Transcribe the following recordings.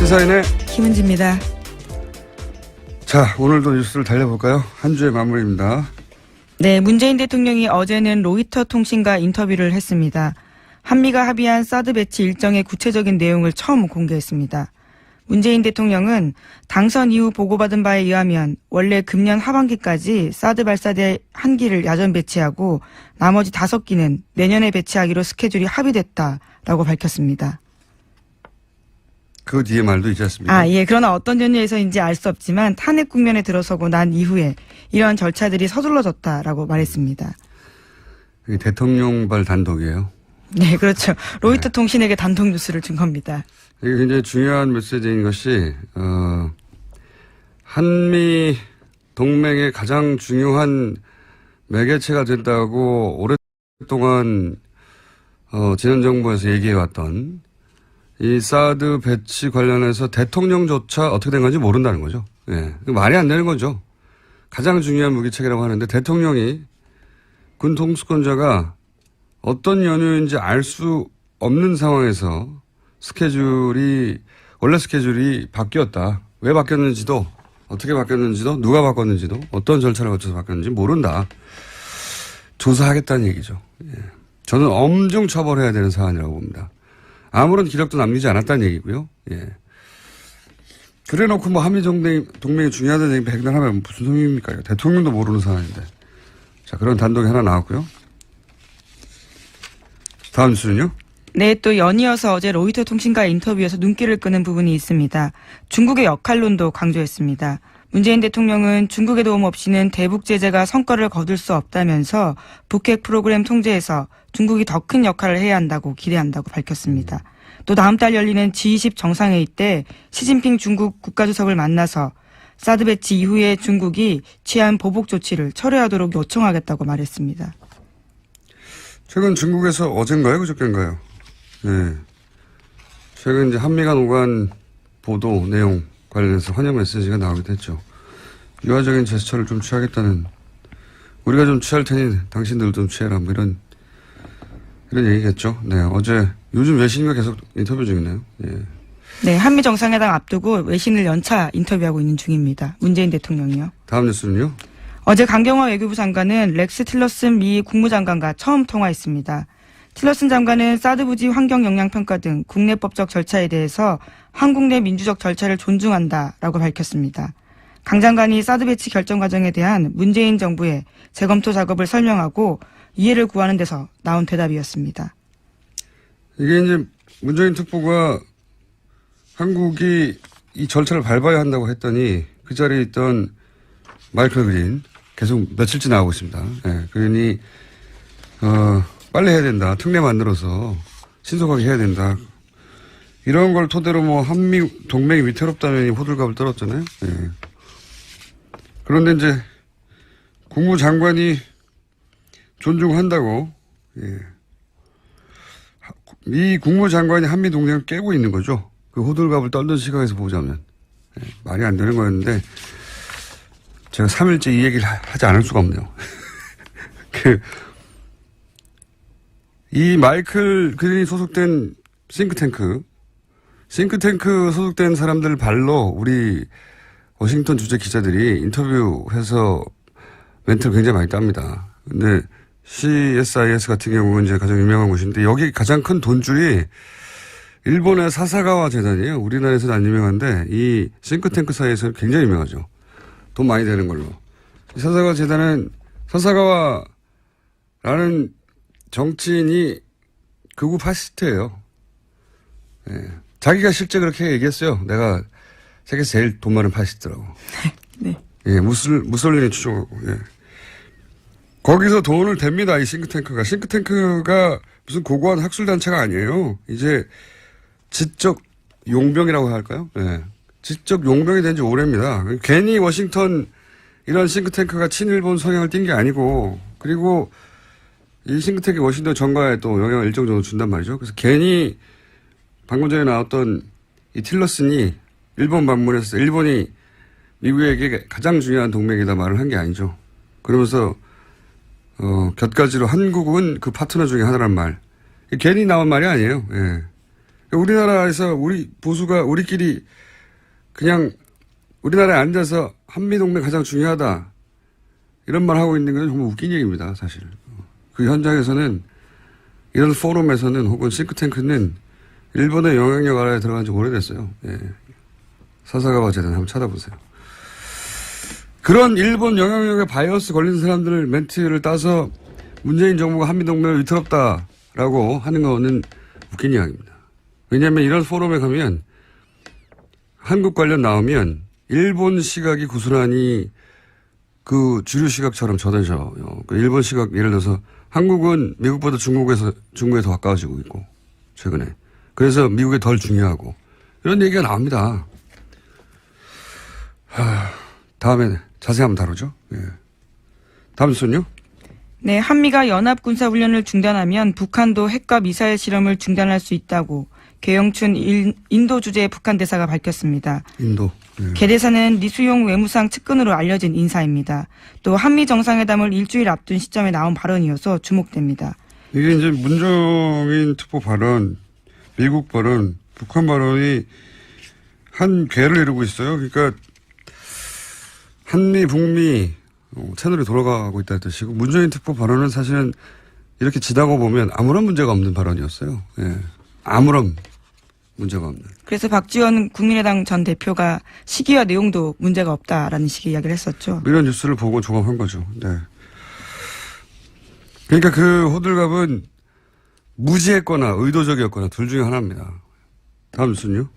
시사인의 김은지입니다. 자, 오늘도 뉴스를 달려볼까요? 한 주의 마무리입니다. 네, 문재인 대통령이 어제는 로이터 통신과 인터뷰를 했습니다. 한미가 합의한 사드 배치 일정의 구체적인 내용을 처음 공개했습니다. 문재인 대통령은 당선 이후 보고받은 바에 의하면 원래 금년 하반기까지 사드 발사대 1기를 야전 배치하고 나머지 5기는 내년에 배치하기로 스케줄이 합의됐다라고 밝혔습니다. 그 뒤에 말도 있지 않습니까? 예. 그러나 어떤 전유에서인지 알 수 없지만 탄핵 국면에 들어서고 난 이후에 이러한 절차들이 서둘러졌다라고 말했습니다. 이게 대통령발 단독이에요. 네, 그렇죠. 로이터 통신에게 단독 뉴스를 준 겁니다. 이게 굉장히 중요한 메시지인 것이 한미 동맹의 가장 중요한 매개체가 된다고 오랫동안 지난 정부에서 얘기해왔던 이 사드 배치 관련해서 대통령조차 어떻게 된 건지 모른다는 거죠. 예. 말이 안 되는 거죠. 가장 중요한 무기체계라고 하는데 대통령이 군 통수권자가 어떤 연유인지 알 수 없는 상황에서 원래 스케줄이 바뀌었다. 왜 바뀌었는지도, 어떻게 바뀌었는지도, 누가 바꿨는지도, 어떤 절차를 거쳐서 바뀌었는지 모른다. 조사하겠다는 얘기죠. 예. 저는 엄중 처벌해야 되는 사안이라고 봅니다. 아무런 기록도 남기지 않았다는 얘기고요. 예. 그래 놓고 뭐 한미 동맹이 중요하다는 얘기 백날 하면 무슨 소용입니까? 대통령도 모르는 사안인데. 자, 그런 단독이 하나 나왔고요. 다음 뉴스는요? 네, 또 연이어서 어제 로이터 통신과 인터뷰에서 눈길을 끄는 부분이 있습니다. 중국의 역할론도 강조했습니다. 문재인 대통령은 중국의 도움 없이는 대북 제재가 성과를 거둘 수 없다면서 북핵 프로그램 통제에서 중국이 더 큰 역할을 해야 한다고 기대한다고 밝혔습니다. 또 다음 달 열리는 G20 정상회의 때 시진핑 중국 국가주석을 만나서 사드 배치 이후에 중국이 취한 보복 조치를 철회하도록 요청하겠다고 말했습니다. 최근 중국에서 어젠가요? 그저께인가요? 네. 최근 이제 한미 간 오간 보도 내용 관련해서 환영 메시지가 나오기도 했죠. 유화적인 제스처를 좀 취하겠다는, 우리가 좀 취할 테니 당신들도 좀 취해라, 뭐 이런 얘기겠죠. 네. 어제, 요즘 외신과 계속 인터뷰 중이네요. 예. 네, 한미 정상회담 앞두고 외신을 연차 인터뷰하고 있는 중입니다. 문재인 대통령이요. 다음 뉴스는요? 어제 강경화 외교부 장관은 렉스 틸러슨 미 국무장관과 처음 통화했습니다. 틸러슨 장관은 사드 부지 환경 영향 평가 등 국내법적 절차에 대해서 한국 내 민주적 절차를 존중한다라고 밝혔습니다. 강 장관이 사드 배치 결정 과정에 대한 문재인 정부의 재검토 작업을 설명하고 이해를 구하는 데서 나온 대답이었습니다. 이게 이제 문재인 특보가 한국이 이 절차를 밟아야 한다고 했더니 그 자리에 있던 마이클 그린 계속 며칠째 나오고 있습니다. 예, 그러니 빨리 해야 된다. 특례 만들어서 신속하게 해야 된다. 이런 걸 토대로 뭐 한미 동맹이 위태롭다는 호들갑을 떨었잖아요. 예. 그런데 이제 국무장관이 존중한다고, 예. 이 국무장관이 한미 동맹을 깨고 있는 거죠. 그 호들갑을 떨던 시각에서 보자면. 예. 말이 안 되는 거였는데 제가 3일째 이 얘기를 하지 않을 수가 없네요. 이 마이클 그린이 소속된 싱크탱크 소속된 사람들 발로 우리 워싱턴 주재 기자들이 인터뷰해서 멘트를 굉장히 많이 땁니다. 근데 CSIS 같은 경우는 이제 가장 유명한 곳인데 여기 가장 큰 돈줄이 일본의 사사가와 재단이에요. 우리나라에서는 안 유명한데 이 싱크탱크 사이에서는 굉장히 유명하죠. 돈 많이 되는 걸로. 사사가와 재단은 사사가와라는 정치인이 극우 파시스트예요. 예. 자기가 실제 그렇게 얘기했어요. 내가 세계에서 제일 돈 많은 파시스트라고. 네. 예, 무솔리니 추종하고. 예. 거기서 돈을 댑니다. 이 싱크탱크가. 싱크탱크가 무슨 고고한 학술단체가 아니에요. 이제 지적 용병이라고 할까요? 예. 지적 용병이 된 지 오래입니다. 괜히 워싱턴 이런 싱크탱크가 친일본 성향을 띈 게 아니고, 그리고 이 싱크탱크 워싱턴 정가에 또 영향을 일정 정도 준단 말이죠. 그래서 괜히 방금 전에 나왔던 이 틸러슨이 일본 방문해서 일본이 미국에게 가장 중요한 동맹이다 말을 한 게 아니죠. 그러면서 곁가지로 한국은 그 파트너 중에 하나란 말. 괜히 나온 말이 아니에요. 예. 우리나라에서 우리 보수가 우리끼리 그냥 우리나라에 앉아서 한미동맹 가장 중요하다. 이런 말 하고 있는 건 정말 웃긴 얘기입니다, 사실. 그 현장에서는 이런 포럼에서는 혹은 싱크탱크는 일본의 영향력 아래에 들어간 지 오래됐어요. 예. 사사가와 재단 한번 찾아보세요. 그런 일본 영향력에 바이어스 걸린 사람들 멘트를 따서 문재인 정부가 한미동맹을 위태롭다라고 하는 거는 웃긴 이야기입니다. 왜냐하면 이런 포럼에 가면 한국 관련 나오면 일본 시각이 고스란히 그 주류 시각처럼 전해져요. 그 일본 시각 예를 들어서 한국은 미국보다 중국에 더 가까워지고 있고 최근에. 그래서 미국이 덜 중요하고 이런 얘기가 나옵니다. 다음에 자세히 한번 다루죠. 예. 다음 순요. 네, 한미가 연합군사훈련을 중단하면 북한도 핵과 미사일 실험을 중단할 수 있다고 계영춘 인도 주재 북한 대사가 밝혔습니다. 인도. 예. 개 대사는 리수용 외무상 측근으로 알려진 인사입니다. 또 한미 정상회담을 일주일 앞둔 시점에 나온 발언이어서 주목됩니다. 이게 이제 문정인 특보 발언, 미국 발언, 북한 발언이 한 궤를 이루고 있어요. 그러니까 한미, 북미 채널이 돌아가고 있다는 뜻이고 문재인 특보 발언은 사실은 이렇게 지나고 보면 아무런 문제가 없는 발언이었어요. 예. 아무런 문제가 없는. 그래서 박지원 국민의당 전 대표가 시기와 내용도 문제가 없다라는 식의 이야기를 했었죠. 이런 뉴스를 보고 종합한 거죠. 네. 그러니까 그 호들갑은 무지했거나 의도적이었거나 둘 중에 하나입니다. 다음 뉴스는요.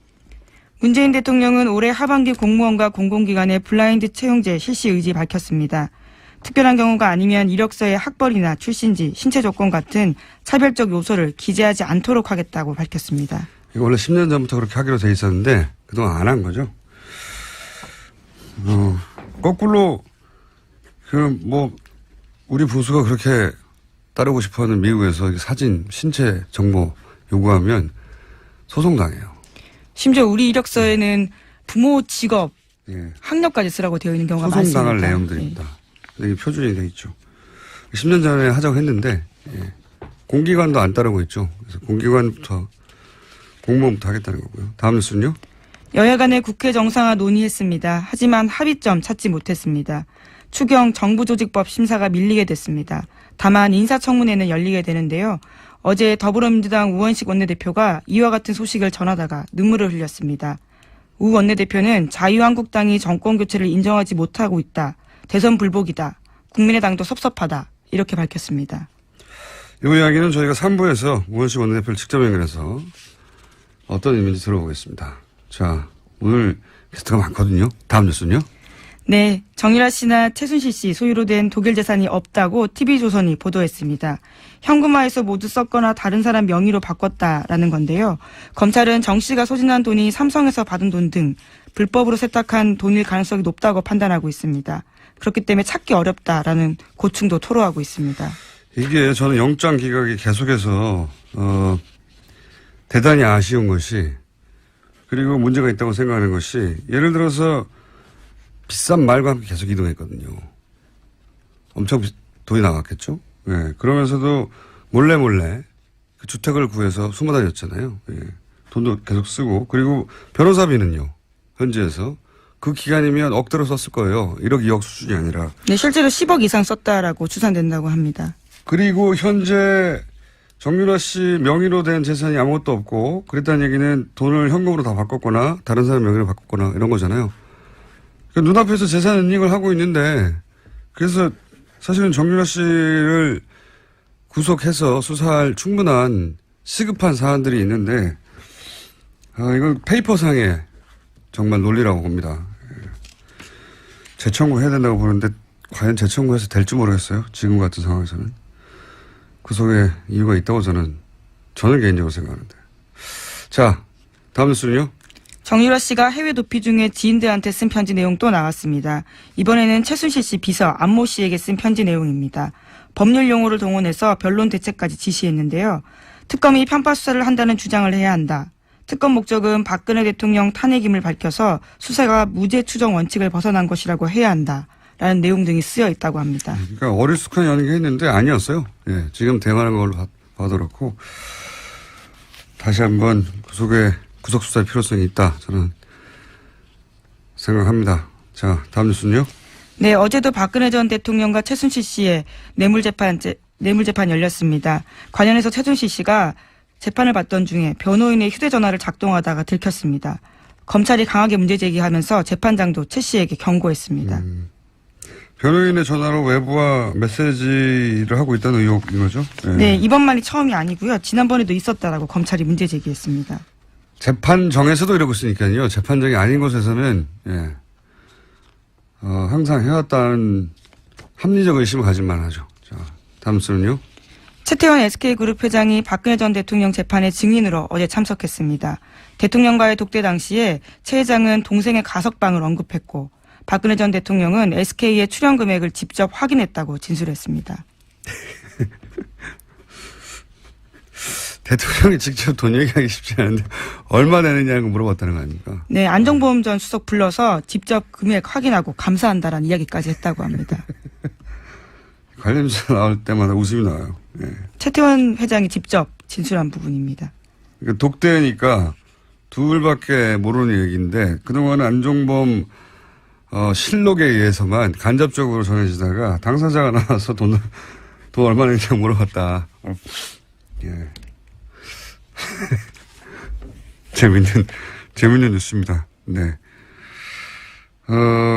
문재인 대통령은 올해 하반기 공무원과 공공기관의 블라인드 채용제 실시 의지 밝혔습니다. 특별한 경우가 아니면 이력서에 학벌이나 출신지, 신체 조건 같은 차별적 요소를 기재하지 않도록 하겠다고 밝혔습니다. 이거 원래 10년 전부터 그렇게 하기로 돼 있었는데 그동안 안 한 거죠. 거꾸로 우리 보수가 그렇게 따르고 싶어하는 미국에서 사진, 신체 정보 요구하면 소송당해요. 심지어 우리 이력서에는 부모, 직업, 예. 학력까지 쓰라고 되어 있는 경우가 많습니다. 소송당할 내용들입니다. 이게 표준이 돼 있죠. 10년 전에 하자고 했는데 공기관도 안 따르고 있죠. 그래서 공기관부터 공무원부터 하겠다는 거고요. 다음 뉴스는요. 여야 간의 국회 정상화 논의했습니다. 하지만 합의점 찾지 못했습니다. 추경 정부조직법 심사가 밀리게 됐습니다. 다만 인사청문회는 열리게 되는데요. 어제 더불어민주당 우원식 원내대표가 이와 같은 소식을 전하다가 눈물을 흘렸습니다. 우 원내대표는 자유한국당이 정권교체를 인정하지 못하고 있다. 대선 불복이다. 국민의당도 섭섭하다. 이렇게 밝혔습니다. 이 이야기는 저희가 3부에서 우원식 원내대표를 직접 연결해서 어떤 의미인지 들어보겠습니다. 자, 오늘 게스트가 많거든요. 다음 뉴스는요. 네, 정유라 씨나 최순실 씨 소유로 된 독일 재산이 없다고 TV조선이 보도했습니다. 현금화해서 모두 썼거나 다른 사람 명의로 바꿨다라는 건데요. 검찰은 정 씨가 소진한 돈이 삼성에서 받은 돈 등 불법으로 세탁한 돈일 가능성이 높다고 판단하고 있습니다. 그렇기 때문에 찾기 어렵다라는 고충도 토로하고 있습니다. 이게 저는 영장 기각이 계속해서 대단히 아쉬운 것이 그리고 문제가 있다고 생각하는 것이 예를 들어서 비싼 말과 함께 계속 이동했거든요. 엄청 돈이 나갔겠죠. 예. 그러면서도 몰래 그 주택을 구해서 숨어 다녔잖아요. 예. 돈도 계속 쓰고 그리고 변호사비는요. 현지에서 그 기간이면 억대로 썼을 거예요. 1억 2억 수준이 아니라. 네, 실제로 10억 이상 썼다라고 추산된다고 합니다. 그리고 현재 정유라 씨 명의로 된 재산이 아무것도 없고 그랬다는 얘기는 돈을 현금으로 다 바꿨거나 다른 사람 명의로 바꿨거나 이런 거잖아요. 그러니까 눈앞에서 재산 은닉을 하고 있는데 그래서 사실은 정유라 씨를 구속해서 수사할 충분한 시급한 사안들이 있는데 이건 페이퍼상의 정말 논리라고 봅니다. 재청구해야 된다고 보는데 과연 재청구해서 될지 모르겠어요. 지금 같은 상황에서는. 그 속에 이유가 있다고 저는 개인적으로 생각하는데. 자, 다음 뉴스는요. 정유라 씨가 해외 도피 중에 지인들한테 쓴 편지 내용 또 나왔습니다. 이번에는 최순실 씨 비서 안모 씨에게 쓴 편지 내용입니다. 법률 용어를 동원해서 변론 대책까지 지시했는데요. 특검이 편파 수사를 한다는 주장을 해야 한다. 특검 목적은 박근혜 대통령 탄핵임을 밝혀서 수사가 무죄 추정 원칙을 벗어난 것이라고 해야 한다. 라는 내용 등이 쓰여 있다고 합니다. 그러니까 어리숙한 연기했는데 아니었어요. 예, 지금 대응하는 걸로 봐도 그렇고. 다시 한번 구속 수사의 필요성이 있다. 저는 생각합니다. 자, 다음 뉴스는요. 네, 어제도 박근혜 전 대통령과 최순실 씨의 뇌물재판 열렸습니다. 관련해서 최순실 씨가 재판을 받던 중에 변호인의 휴대전화를 작동하다가 들켰습니다. 검찰이 강하게 문제제기하면서 재판장도 최 씨에게 경고했습니다. 변호인의 전화로 외부와 메시지를 하고 있다는 의혹인 거죠? 네, 이번만이 처음이 아니고요. 지난번에도 있었다라고 검찰이 문제제기했습니다. 재판정에서도 이러고 있으니까요. 재판정이 아닌 곳에서는 항상 해왔다는 합리적 의심을 가질만 하죠. 자, 다음 수는요. 최태원 SK그룹 회장이 박근혜 전 대통령 재판에 증인으로 어제 참석했습니다. 대통령과의 독대 당시에 최 회장은 동생의 가석방을 언급했고 박근혜 전 대통령은 SK의 출연 금액을 직접 확인했다고 진술했습니다. 대통령이 직접 돈 얘기하기 쉽지 않은데 얼마 내느냐고 물어봤다는 거 아닙니까? 네, 안종범 전 수석 불러서 직접 금액 확인하고 감사한다라는 이야기까지 했다고 합니다. 관련 조사 나올 때마다 웃음이 나와요. 네. 최태원 회장이 직접 진술한 부분입니다. 그러니까 독대니까 둘밖에 모르는 얘기인데 그동안 안종범 실록에 의해서만 간접적으로 전해지다가 당사자가 나와서 돈 얼마 내냐고 물어봤다. 예. 재밌는 뉴스입니다. 네.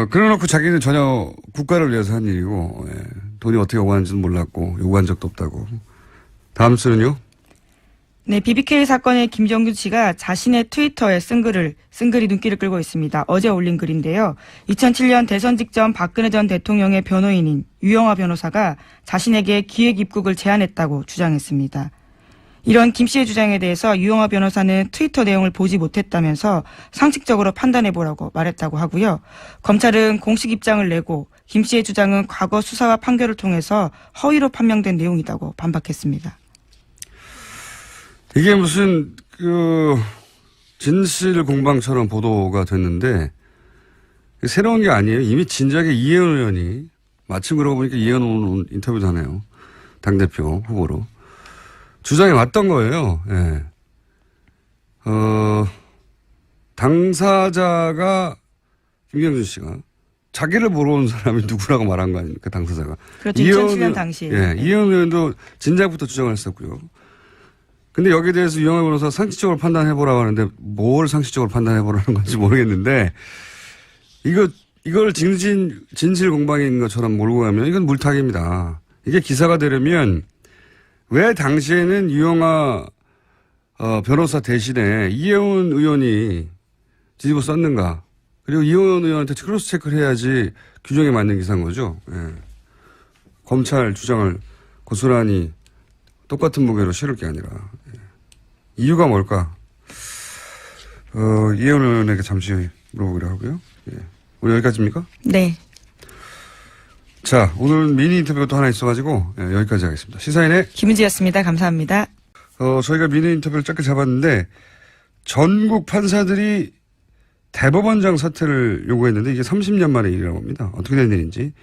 그래놓고 자기는 전혀 국가를 위해서 한 일이고, 돈이 어떻게 오가는지는 몰랐고, 요구한 적도 없다고. 다음 수는요? 네, BBK 사건의 김정균 씨가 자신의 트위터에 쓴 글이 눈길을 끌고 있습니다. 어제 올린 글인데요. 2007년 대선 직전 박근혜 전 대통령의 변호인인 유영하 변호사가 자신에게 기획 입국을 제안했다고 주장했습니다. 이런 김 씨의 주장에 대해서 유영하 변호사는 트위터 내용을 보지 못했다면서 상식적으로 판단해보라고 말했다고 하고요. 검찰은 공식 입장을 내고 김 씨의 주장은 과거 수사와 판결을 통해서 허위로 판명된 내용이라고 반박했습니다. 이게 무슨 진실 공방처럼 보도가 됐는데 새로운 게 아니에요. 이미 진작에 이혜원 의원이 마침 그러고 보니까 이혜원 의원 인터뷰도 하네요. 당대표 후보로. 주장해 왔던 거예요. 예. 당사자가 김경준 씨가 자기를 보러 온 사람이 누구라고 말한 거 아닙니까? 당사자가. 그렇죠. 2007년 당시에. 예. 이혜원 의원도 진작부터 주장을 했었고요. 근데 여기에 대해서 유영하 변호사 상식적으로 판단해보라고 하는데 뭘 상식적으로 판단해보라는 건지 모르겠는데 이걸 진실 공방인 것처럼 몰고 가면 이건 물타기입니다. 이게 기사가 되려면 왜 당시에는 유영하 변호사 대신에 이혜원 의원이 뒤집어 썼는가. 그리고 이혜원 의원한테 크로스 체크를 해야지 규정에 맞는 기사인 거죠. 예. 검찰 주장을 고스란히 똑같은 무게로 실을 게 아니라. 예. 이유가 뭘까? 이혜원 의원에게 잠시 물어보기로 하고요. 예. 오늘 여기까지입니까? 네. 자, 오늘 미니 인터뷰가 또 하나 있어가지고 여기까지 하겠습니다. 시사인의 김은지였습니다. 감사합니다. 저희가 미니 인터뷰를 짧게 잡았는데 전국 판사들이 대법원장 사퇴를 요구했는데 이게 30년 만의 일이라고 합니다. 어떻게 된 일인지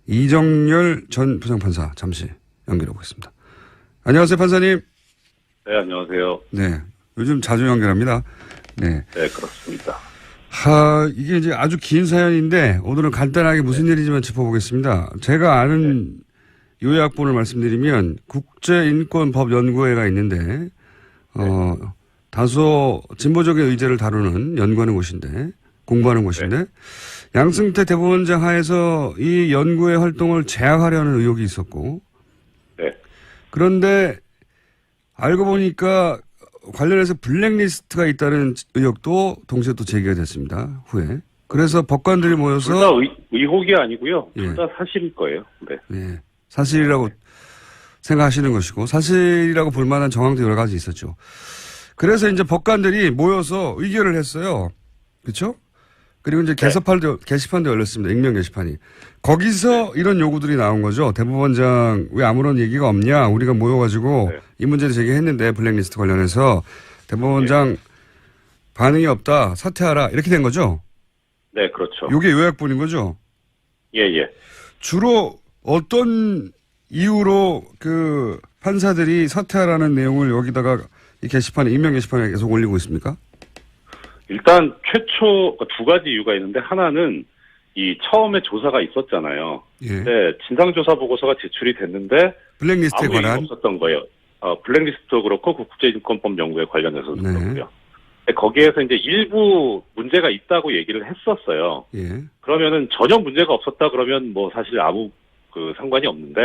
이정열 전 부장판사 잠시 연결해 보겠습니다. 안녕하세요, 판사님. 네, 안녕하세요. 네, 요즘 자주 연결합니다. 네, 네, 그렇습니다. 이게 이제 아주 긴 사연인데 오늘은 간단하게 무슨 일이지만 짚어보겠습니다. 제가 아는 요약본을 말씀드리면 국제인권법연구회가 있는데 다소 진보적인 의제를 다루는 연구하는 곳인데 공부하는 곳인데 양승태 대법원장 하에서 이 연구회 활동을 제약하려는 의혹이 있었고 네. 그런데 알고 보니까 관련해서 블랙리스트가 있다는 의혹도 동시에 또 제기가 됐습니다. 후에. 그래서 법관들이 모여서. 둘 다 의혹이 아니고요. 예. 둘 다 사실일 거예요. 네. 네. 사실이라고 생각하시는 것이고 사실이라고 볼 만한 정황도 여러 가지 있었죠. 그래서 이제 법관들이 모여서 의결을 했어요. 그렇죠? 그리고 이제 게시판도 열렸습니다. 익명 게시판이. 거기서 이런 요구들이 나온 거죠. 대법원장 왜 아무런 얘기가 없냐. 우리가 모여가지고 이 문제를 제기했는데 블랙리스트 관련해서 대법원장 반응이 없다. 사퇴하라. 이렇게 된 거죠. 네, 그렇죠. 이게 요약본인 거죠. 예, 예. 주로 어떤 이유로 그 판사들이 사퇴하라는 내용을 여기다가 이 게시판에, 익명 게시판에 계속 올리고 있습니까? 일단 최초 두 가지 이유가 있는데 하나는 이 처음에 조사가 있었잖아요. 예. 네, 진상조사 보고서가 제출이 됐는데 블랙리스트에 아무 얘기가 관한. 없었던 거예요. 블랙리스트도 그렇고 국제인권법 연구에 관련해서도 네. 그렇고요. 거기에서 이제 일부 문제가 있다고 얘기를 했었어요. 예. 그러면은 전혀 문제가 없었다 그러면 뭐 사실 아무 상관이 없는데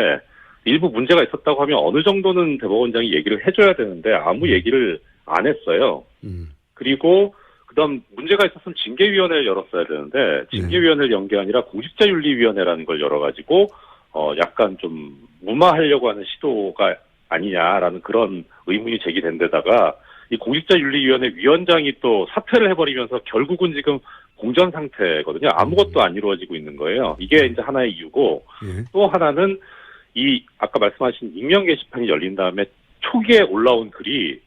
일부 문제가 있었다고 하면 어느 정도는 대법원장이 얘기를 해줘야 되는데 아무 얘기를 안 했어요. 그리고 그다음 문제가 있었으면 징계위원회를 열었어야 되는데 징계위원회를 연 게 아니라 공직자윤리위원회라는 걸 열어가지고 약간 좀 무마하려고 하는 시도가 아니냐라는 그런 의문이 제기된 데다가 이 공직자윤리위원회 위원장이 또 사퇴를 해버리면서 결국은 지금 공전 상태거든요. 아무것도 안 이루어지고 있는 거예요. 이게 이제 하나의 이유고 예. 또 하나는 이 아까 말씀하신 익명 게시판이 열린 다음에 초기에 올라온 글이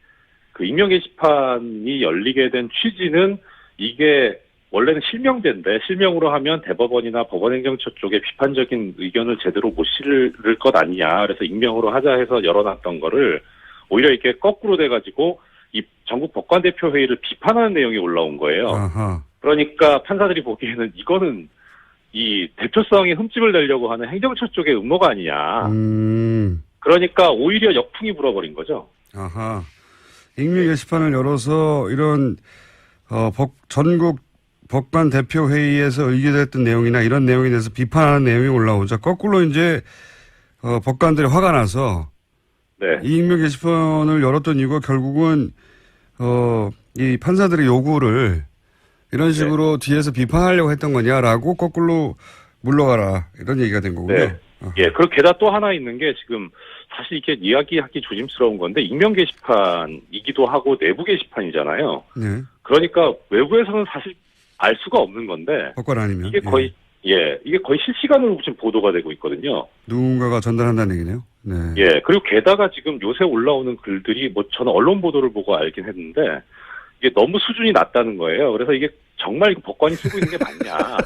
그 익명 게시판이 열리게 된 취지는 이게 원래는 실명제인데 실명으로 하면 대법원이나 법원행정처 쪽에 비판적인 의견을 제대로 못 실을 것 아니냐. 그래서 익명으로 하자 해서 열어놨던 거를 오히려 이렇게 거꾸로 돼가지고 이 전국 법관대표회의를 비판하는 내용이 올라온 거예요. 아하. 그러니까 판사들이 보기에는 이거는 이 대표성에 흠집을 내려고 하는 행정처 쪽의 음모가 아니냐. 그러니까 오히려 역풍이 불어버린 거죠. 아하. 익명 게시판을 열어서 이런 전국 법관 대표 회의에서 의결됐던 내용이나 이런 내용에 대해서 비판하는 내용이 올라오자 거꾸로 이제 법관들이 화가 나서 네. 이 익명 게시판을 열었던 이유가 결국은 이 판사들의 요구를 이런 식으로 뒤에서 비판하려고 했던 거냐라고 거꾸로 물러가라 이런 얘기가 된 거군요. 네. 예, 그리고 게다가 또 하나 있는 게 지금 사실 이게 이야기하기 조심스러운 건데 익명 게시판이기도 하고 내부 게시판이잖아요. 네. 그러니까 외부에서는 사실 알 수가 없는 건데 법관 아니면 이게 거의 이게 거의 실시간으로 지금 보도가 되고 있거든요. 누군가가 전달한다는 얘기네요. 네. 예, 그리고 게다가 지금 요새 올라오는 글들이 뭐 저는 언론 보도를 보고 알긴 했는데 이게 너무 수준이 낮다는 거예요. 그래서 이게 정말 이거 법관이 쓰고 있는 게 맞냐.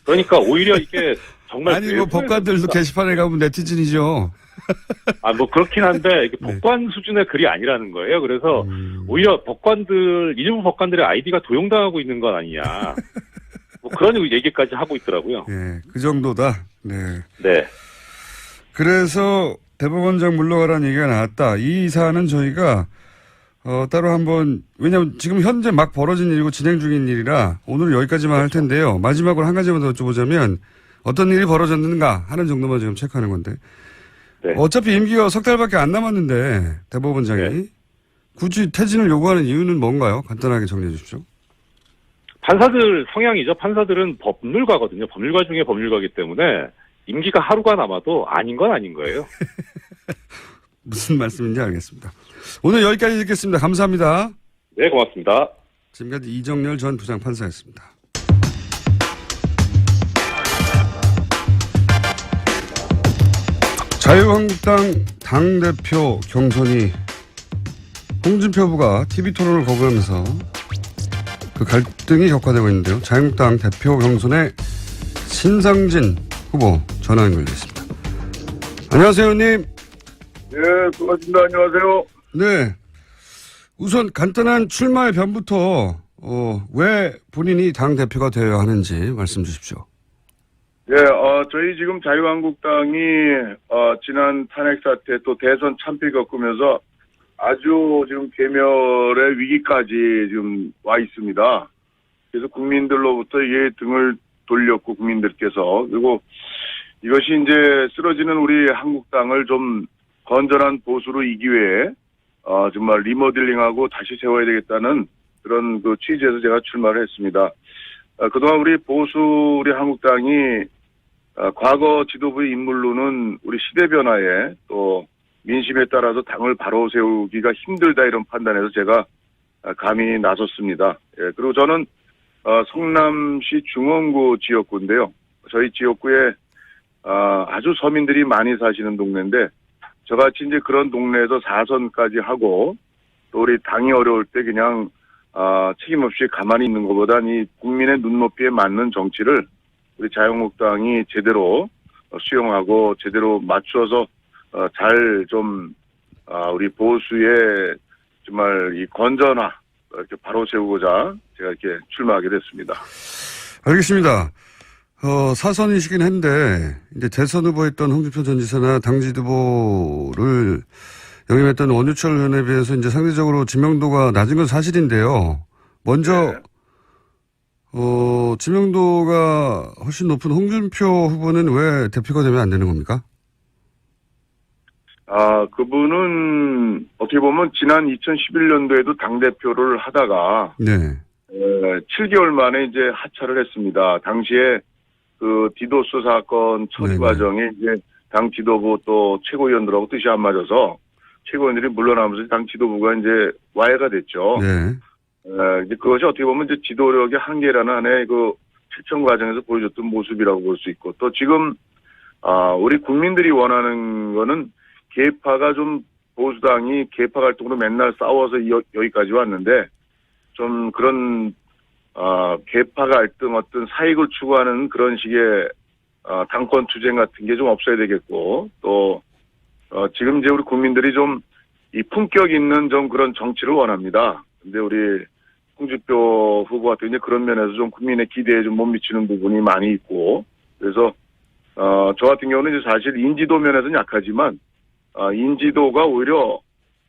그러니까 오히려 이게 정말 아니 뭐 법관들도 게시판에 가면 네티즌이죠. 뭐 그렇긴 한데 이게 법관 수준의 글이 아니라는 거예요. 그래서 오히려 일부 법관들의 아이디가 도용당하고 있는 건 아니냐. 뭐 그런 얘기까지 하고 있더라고요. 네, 그 정도다. 네. 네. 그래서 대법원장 물러가라는 얘기가 나왔다. 이 사안은 저희가 따로 한번 왜냐하면 지금 현재 막 벌어진 일이고 진행 중인 일이라 오늘 여기까지만 할 텐데요. 마지막으로 한 가지만 더 여쭤보자면 어떤 일이 벌어졌는가 하는 정도만 지금 체크하는 건데 네. 어차피 임기가 석 달밖에 안 남았는데 대법원장이 굳이 퇴진을 요구하는 이유는 뭔가요? 간단하게 정리해 주십시오. 판사들 성향이죠. 판사들은 법률가거든요. 법률가 중에 법률가이기 때문에 임기가 하루가 남아도 아닌 건 아닌 거예요. 무슨 말씀인지 알겠습니다. 오늘 여기까지 듣겠습니다. 감사합니다. 네, 고맙습니다. 지금까지 이정열 전 부장판사였습니다. 자유한국당 당대표 경선이 홍준표 후보가 TV토론을 거부하면서 그 갈등이 격화되고 있는데요. 자유한국당 대표 경선에 신상진 후보 전화 연결되어 있습니다. 안녕하세요, 의원님. 네, 반갑습니다. 안녕하세요. 네. 우선 간단한 출마의 변부터 왜 본인이 당대표가 되어야 하는지 말씀 주십시오. 예, 저희 지금 자유한국당이 지난 탄핵 사태 또 대선 참패 겪으면서 아주 지금 괴멸의 위기까지 지금 와 있습니다. 그래서 국민들로부터 이게 등을 돌렸고 국민들께서 그리고 이것이 이제 쓰러지는 우리 한국당을 좀 건전한 보수로 이기 위해 정말 리모델링하고 다시 세워야 되겠다는 그런 그 취지에서 제가 출마를 했습니다. 그동안 우리 보수 우리 한국당이 과거 지도부의 인물로는 우리 시대 변화에 또 민심에 따라서 당을 바로 세우기가 힘들다 이런 판단에서 제가 감히 나섰습니다. 예, 그리고 저는 성남시 중원구 지역구인데요. 저희 지역구에 아주 서민들이 많이 사시는 동네인데 저같이 이제 그런 동네에서 4선까지 하고 또 우리 당이 어려울 때 그냥 책임 없이 가만히 있는 것보단 이 국민의 눈높이에 맞는 정치를 우리 자유한국당이 제대로 수용하고 제대로 맞춰서 잘 좀 우리 보수의 정말 이 건전화 이렇게 바로 세우고자 제가 이렇게 출마하게 됐습니다. 알겠습니다. 사선이시긴 한데, 이제 대선 후보였던 홍준표 전 지사나 당 지도부를 역임했던 원유철 의원에 비해서 이제 상대적으로 지명도가 낮은 건 사실인데요. 먼저, 지명도가 훨씬 높은 홍준표 후보는 왜 대표가 되면 안 되는 겁니까? 그분은 어떻게 보면 지난 2011년도에도 당대표를 하다가, 네. 7개월 만에 이제 하차를 했습니다. 당시에 그 디도스 사건 처리 네네. 과정에 이제 당 지도부 또 최고위원들하고 뜻이 안 맞아서 최고위원들이 물러나면서 당 지도부가 이제 와해가 됐죠. 네. 이제 그것이 어떻게 보면 이제 지도력의 한계라는 하나의 그 실천 과정에서 보여줬던 모습이라고 볼 수 있고 또 지금, 우리 국민들이 원하는 거는 계파가 좀 보수당이 계파 갈등으로 맨날 싸워서 여기까지 왔는데 좀 그런 계파 갈등 어떤 사익을 추구하는 그런 식의 당권 투쟁 같은 게 좀 없어야 되겠고 또 지금 이제 우리 국민들이 좀 이 품격 있는 좀 그런 정치를 원합니다. 근데 우리 홍준표 후보 같은 이제 그런 면에서 좀 국민의 기대에 좀 못 미치는 부분이 많이 있고 그래서 저 같은 경우는 이제 사실 인지도 면에서는 약하지만 인지도가 오히려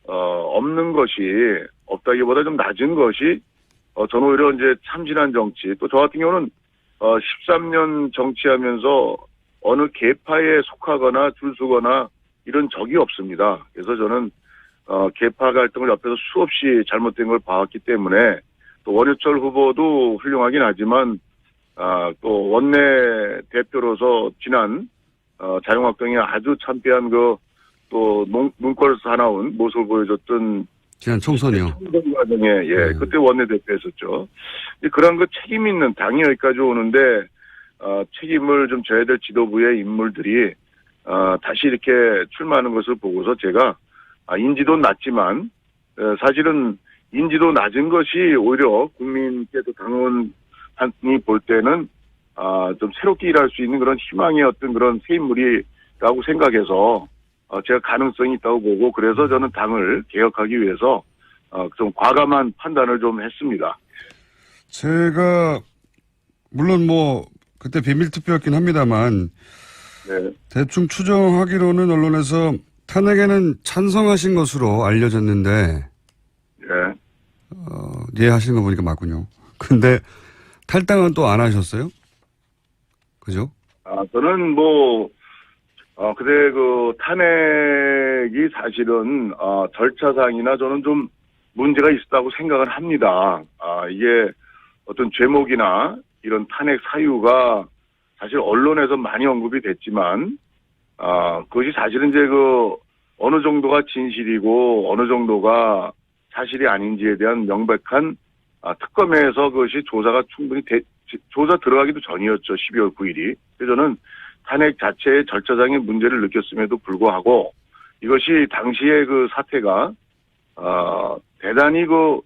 없는 것이 없다기보다 좀 낮은 것이 저는 오히려 이제 참신한 정치, 또 저 같은 경우는 13년 정치하면서 어느 계파에 속하거나 줄서거나 이런 적이 없습니다. 그래서 저는 계파 갈등을 옆에서 수없이 잘못된 걸 봐왔기 때문에 또 원유철 후보도 훌륭하긴 하지만 또 원내 대표로서 지난 자유한국당이 아주 참패한 그 또 눈꼴 사나운 모습을 보여줬던 지난 총선이요. 총선 과정에 그때 원내대표였었죠. 그런 그 책임 있는 당이 여기까지 오는데 책임을 좀 져야 될 지도부의 인물들이 다시 이렇게 출마하는 것을 보고서 제가 인지도는 낮지만 사실은 인지도 낮은 것이 오히려 국민께서 당원이 볼 때는 좀 새롭게 일할 수 있는 그런 희망의 어떤 그런 새 인물이라고 생각해서 제가 가능성이 있다고 보고 그래서 저는 당을 개혁하기 위해서 좀 과감한 판단을 좀 했습니다. 제가 물론 뭐 그때 비밀투표였긴 합니다만 네. 대충 추정하기로는 언론에서 탄핵에는 찬성하신 것으로 알려졌는데 이해하시는 거 보니까 맞군요. 근데 탈당은 또 안 하셨어요? 그죠? 저는 근데 그 탄핵이 사실은 절차상이나 저는 좀 문제가 있었다고 생각을 합니다. 이게 어떤 죄목이나 이런 탄핵 사유가 사실 언론에서 많이 언급이 됐지만 그것이 사실은 이제 그 어느 정도가 진실이고 어느 정도가 사실이 아닌지에 대한 명백한 특검에서 그것이 조사가 충분히 조사 들어가기도 전이었죠. 12월 9일이. 그래서 저는 탄핵 자체의 절차상의 문제를 느꼈음에도 불구하고 이것이 당시의 그 사태가 대단히 그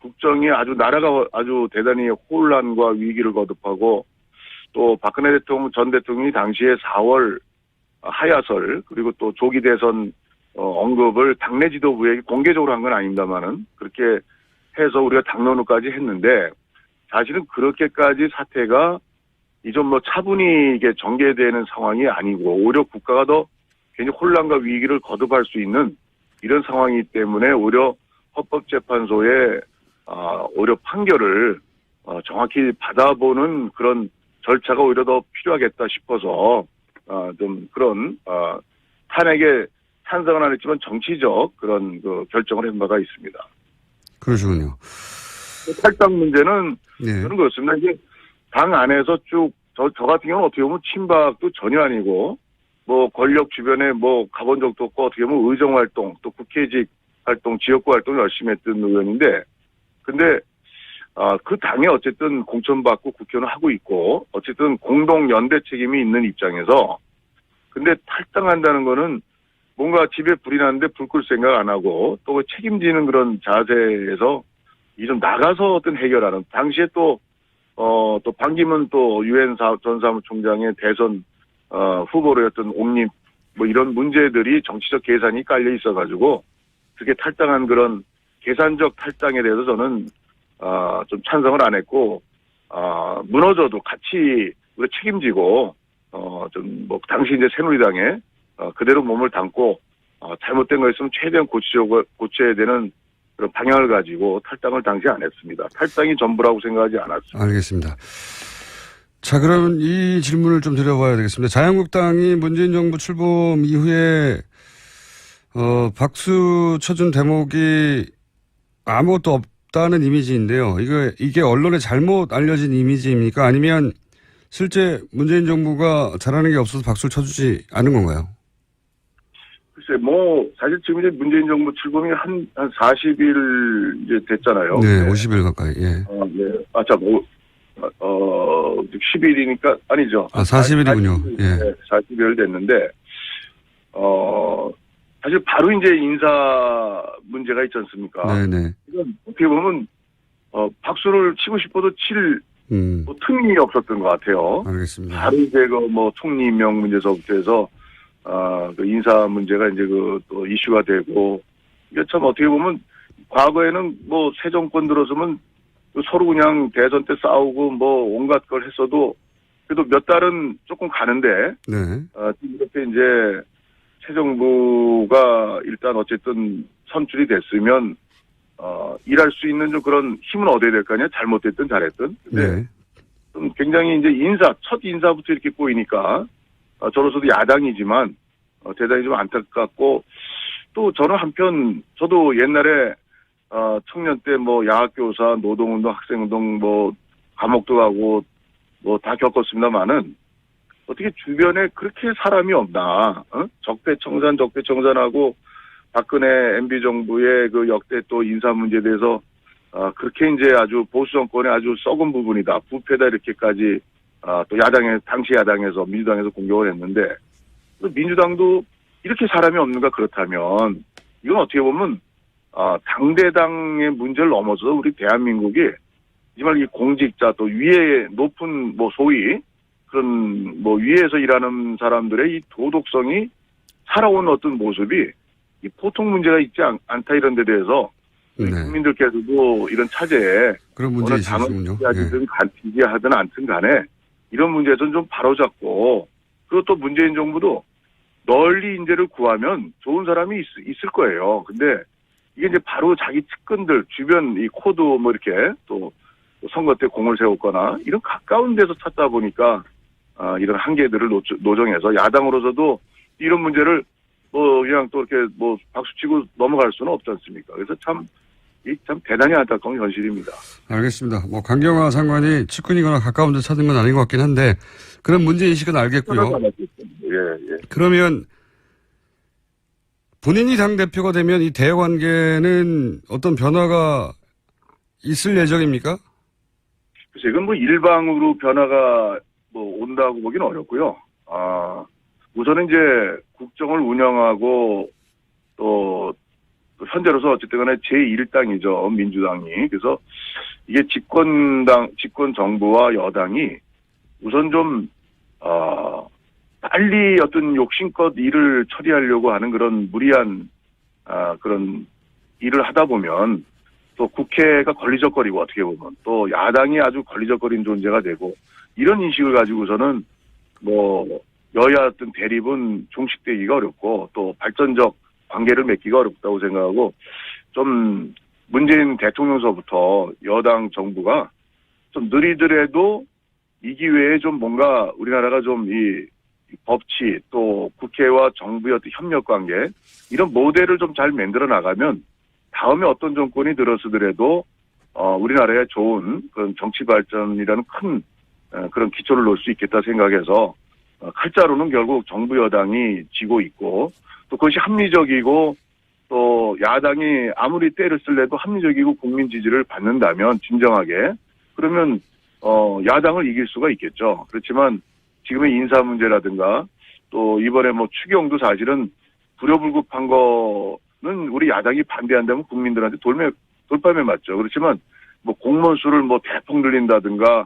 국정이 나라가 아주 대단히 혼란과 위기를 거듭하고 또 박근혜 전 대통령이 당시에 4월 하야설 그리고 또 조기 대선 언급을 당내 지도부에게 공개적으로 한 건 아닙니다만은 그렇게 해서 우리가 당론을까지 했는데 사실은 그렇게까지 사태가 이좀 차분히 이게 전개되는 상황이 아니고 오히려 국가가 더 굉장히 혼란과 위기를 거듭할 수 있는 이런 상황이기 때문에 오히려 헌법재판소의 오히려 판결을 정확히 받아보는 그런 절차가 오히려 더 필요하겠다 싶어서 좀 그런 탄핵에 찬성은 안 했지만 정치적 그런 그 결정을 한 바가 있습니다. 그러시군요. 탈당 문제는 네. 저는 그렇습니다. 이제 당 안에서 쭉 저 같은 경우는 어떻게 보면 친박도 전혀 아니고 권력 주변에 가본 적도 없고 어떻게 보면 의정 활동 또 국회직 활동 지역구 활동 열심히 했던 의원인데 근데 그 당에 어쨌든 공천받고 국회의원을 하고 있고 어쨌든 공동 연대 책임이 있는 입장에서 근데 탈당한다는 거는 뭔가 집에 불이 났는데 불 끌 생각 안 하고 또 책임지는 그런 자세에서 이 좀 나가서 어떤 해결하는 당시에 또 반기문 또 유엔 전 사무총장의 대선 후보로였던 옹립 이런 문제들이 정치적 계산이 깔려 있어가지고 그게 탈당한 그런 계산적 탈당에 대해서 저는 좀 찬성을 안 했고 무너져도 같이 우리 책임지고 좀 뭐 당시 이제 새누리당에 그대로 몸을 담고 잘못된 거 있으면 최대한 고쳐야 되는 그런 방향을 가지고 탈당을 당시 안 했습니다. 탈당이 전부라고 생각하지 않았습니다. 알겠습니다. 자, 그러면 이 질문을 좀 드려봐야 되겠습니다. 자유한국당이 문재인 정부 출범 이후에 박수 쳐준 대목이 아무것도 없다는 이미지인데요. 이게 언론에 잘못 알려진 이미지입니까? 아니면 실제 문재인 정부가 잘하는 게 없어서 박수를 쳐주지 않은 건가요? 글쎄, 사실 지금 이제 문재인 정부 출범이 한 40일 이제 됐잖아요. 네, 50일 가까이, 예. 네. 10일이니까, 아니죠. 40일이군요. 예. 네, 40일 됐는데, 사실 바로 이제 인사 문제가 있지 않습니까? 네네. 이건 어떻게 보면, 박수를 치고 싶어도 칠 틈이 없었던 것 같아요. 알겠습니다. 바로 이제 총리 임명 문제서부터 해서, 그 인사 문제가 이제 또 이슈가 되고, 이게 참 어떻게 보면, 과거에는 새 정권 들어서면 서로 그냥 대선 때 싸우고 온갖 걸 했어도 그래도 몇 달은 조금 가는데, 네. 이렇게 이제 새 정부가 일단 어쨌든 선출이 됐으면, 일할 수 있는 좀 그런 힘은 얻어야 될 거 아니에요? 잘못됐든 잘했든. 근데 네. 좀 굉장히 이제 첫 인사부터 이렇게 보이니까, 저로서도 야당이지만, 대단히 좀 안타깝고, 또 저는 한편, 저도 옛날에, 청년 때 야학교사, 노동운동, 학생운동, 감옥도 가고, 다 겪었습니다만은, 어떻게 주변에 그렇게 사람이 없나, 적폐청산하고, 박근혜 MB 정부의 그 역대 또 인사 문제에 대해서, 그렇게 이제 아주 보수 정권의 아주 썩은 부분이다, 부패다, 이렇게까지, 또 당시 야당에서, 민주당에서 공격을 했는데, 민주당도 이렇게 사람이 없는가 그렇다면, 이건 어떻게 보면, 당대당의 문제를 넘어서 우리 대한민국이, 정말 이 공직자 또 위에 높은 소위, 그런 위에서 일하는 사람들의 이 도덕성이 살아온 어떤 모습이 이 보통 문제가 있지 않다 이런 데 대해서 네. 국민들께서도 이런 차제에 그런 문제 있으시군요. 지지하든 않든 간에 이런 문제에서는 좀 바로잡고 그리고 또 문재인 정부도 널리 인재를 구하면 좋은 사람이 있을 거예요. 근데 이게 이제 바로 자기 측근들 주변 이 코드 이렇게 또 선거 때 공을 세웠거나 이런 가까운 데서 찾다 보니까 이런 한계들을 노정해서 야당으로서도 이런 문제를 그냥 또 이렇게 박수치고 넘어갈 수는 없지 않습니까? 그래서 참 대단히 안타까운 현실입니다. 알겠습니다. 강경화 장관이 측근이거나 가까운 데 찾은 건 아닌 것 같긴 한데 그런 문제인식은 알겠고요. 예. 그러면 본인이 당대표가 되면 이 대외관계는 어떤 변화가 있을 예정입니까? 그래서 이건 일방으로 변화가 온다고 보기는 어렵고요. 우선은 이제 국정을 운영하고 또 현재로서 어쨌든 간에 제1당이죠. 민주당이. 그래서 이게 집권 정부와 여당이 우선 좀, 빨리 어떤 욕심껏 일을 처리하려고 하는 그런 무리한, 그런 일을 하다 보면 또 국회가 걸리적거리고 어떻게 보면 또 야당이 아주 걸리적거린 존재가 되고 이런 인식을 가지고서는 여야 어떤 대립은 종식되기가 어렵고 또 발전적 관계를 맺기가 어렵다고 생각하고 좀 문재인 대통령서부터 여당 정부가 좀 느리더라도 이 기회에 좀 뭔가 우리나라가 좀 이 법치 또 국회와 정부의 어떤 협력 관계 이런 모델을 좀 잘 만들어 나가면 다음에 어떤 정권이 들어서더라도 우리나라에 좋은 그런 정치 발전이라는 큰 그런 기초를 놓을 수 있겠다 생각해서 칼자루는 결국 정부 여당이 지고 있고 또 그것이 합리적이고 또 야당이 아무리 때를 쓸래도 합리적이고 국민 지지를 받는다면 진정하게 그러면 야당을 이길 수가 있겠죠. 그렇지만 지금의 인사 문제라든가 또 이번에 추경도 사실은 불효불급한 거는 우리 야당이 반대한다면 국민들한테 돌팔매 맞죠. 그렇지만 공무원 수를 대폭 늘린다든가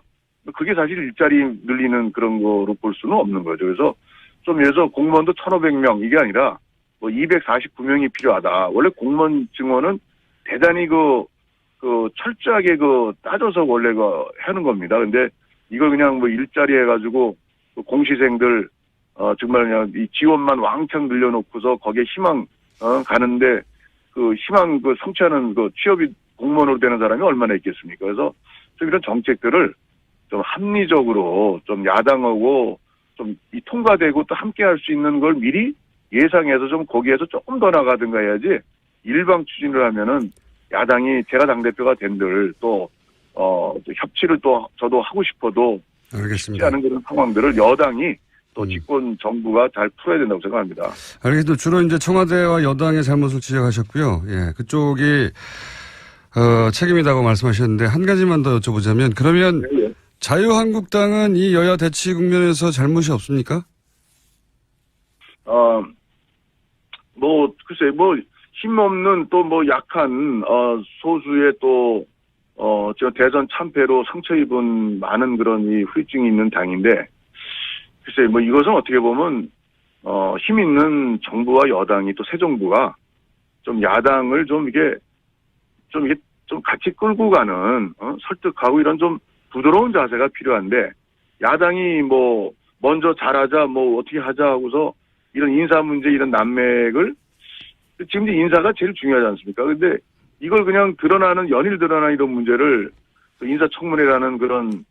그게 사실 일자리 늘리는 그런 거로 볼 수는 없는 거죠. 그래서 좀 예를 들어서 공무원도 1,500명 이게 아니라 249명이 필요하다. 원래 공무원 증원은 대단히 그 철저하게 따져서 원래 하는 겁니다. 근데 이걸 그냥 뭐 일자리 해가지고 공시생들, 정말 그냥 이 지원만 왕창 늘려놓고서 거기에 희망, 가는데 그 희망 성취하는 취업이 공무원으로 되는 사람이 얼마나 있겠습니까? 그래서 좀 이런 정책들을 좀 합리적으로 좀 야당하고 좀 통과되고 또 함께 할 수 있는 걸 미리 예상해서 좀 거기에서 조금 더 나가든가 해야지 일방 추진을 하면은 야당이 제가 당대표가 된들 또 협치를 또 저도 하고 싶어도 쉽지 알겠습니다. 않은 그런 상황들을 여당이 또 집권 정부가 잘 풀어야 된다고 생각합니다. 알겠습니다. 주로 이제 청와대와 여당의 잘못을 지적하셨고요. 예, 그쪽이 책임이라고 말씀하셨는데 한 가지만 더 여쭤보자면 그러면 네. 자유한국당은 이 여야 대치 국면에서 잘못이 없습니까? 글쎄, 힘없는 또 약한, 소수의 또, 저 대선 참패로 상처 입은 많은 그런 이 후유증이 있는 당인데, 글쎄, 이것은 어떻게 보면, 힘 있는 정부와 여당이 또 새 정부가 좀 야당을 좀 같이 끌고 가는, 설득하고 이런 좀 부드러운 자세가 필요한데, 야당이 먼저 잘하자, 어떻게 하자 하고서 이런 인사 문제, 이런 난맥을, 지금 인사가 제일 중요하지 않습니까? 근데 이걸 그냥 연일 드러나는 이런 문제를 인사청문회라는 그런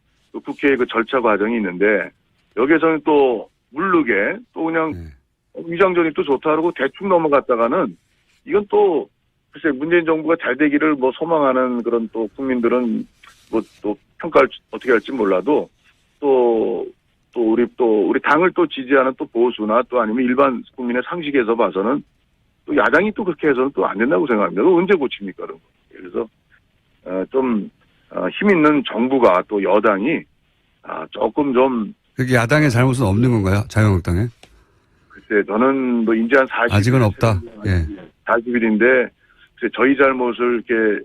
국회의 절차 과정이 있는데, 여기에서는 또 모르게 또 그냥 위장전이 또 좋다 그러고 대충 넘어갔다가는 이건 또 글쎄 문재인 정부가 잘 되기를 소망하는 그런 또 국민들은 또 평가를 어떻게 할지 몰라도 또 우리 당을 또 지지하는 또 보수나 또 아니면 일반 국민의 상식에서 봐서는 또 야당이 또 그렇게 해서는 또 안 된다고 생각합니다. 그거 언제 고칩니까? 그런 거. 그래서 좀 힘 있는 정부가 또 여당이 조금 좀 그게 야당의 잘못은 없는 건가요? 자유한국당에? 글쎄 저는 이제 한 40일 아직은 없다. 예. 40일인데 저희 잘못을 이렇게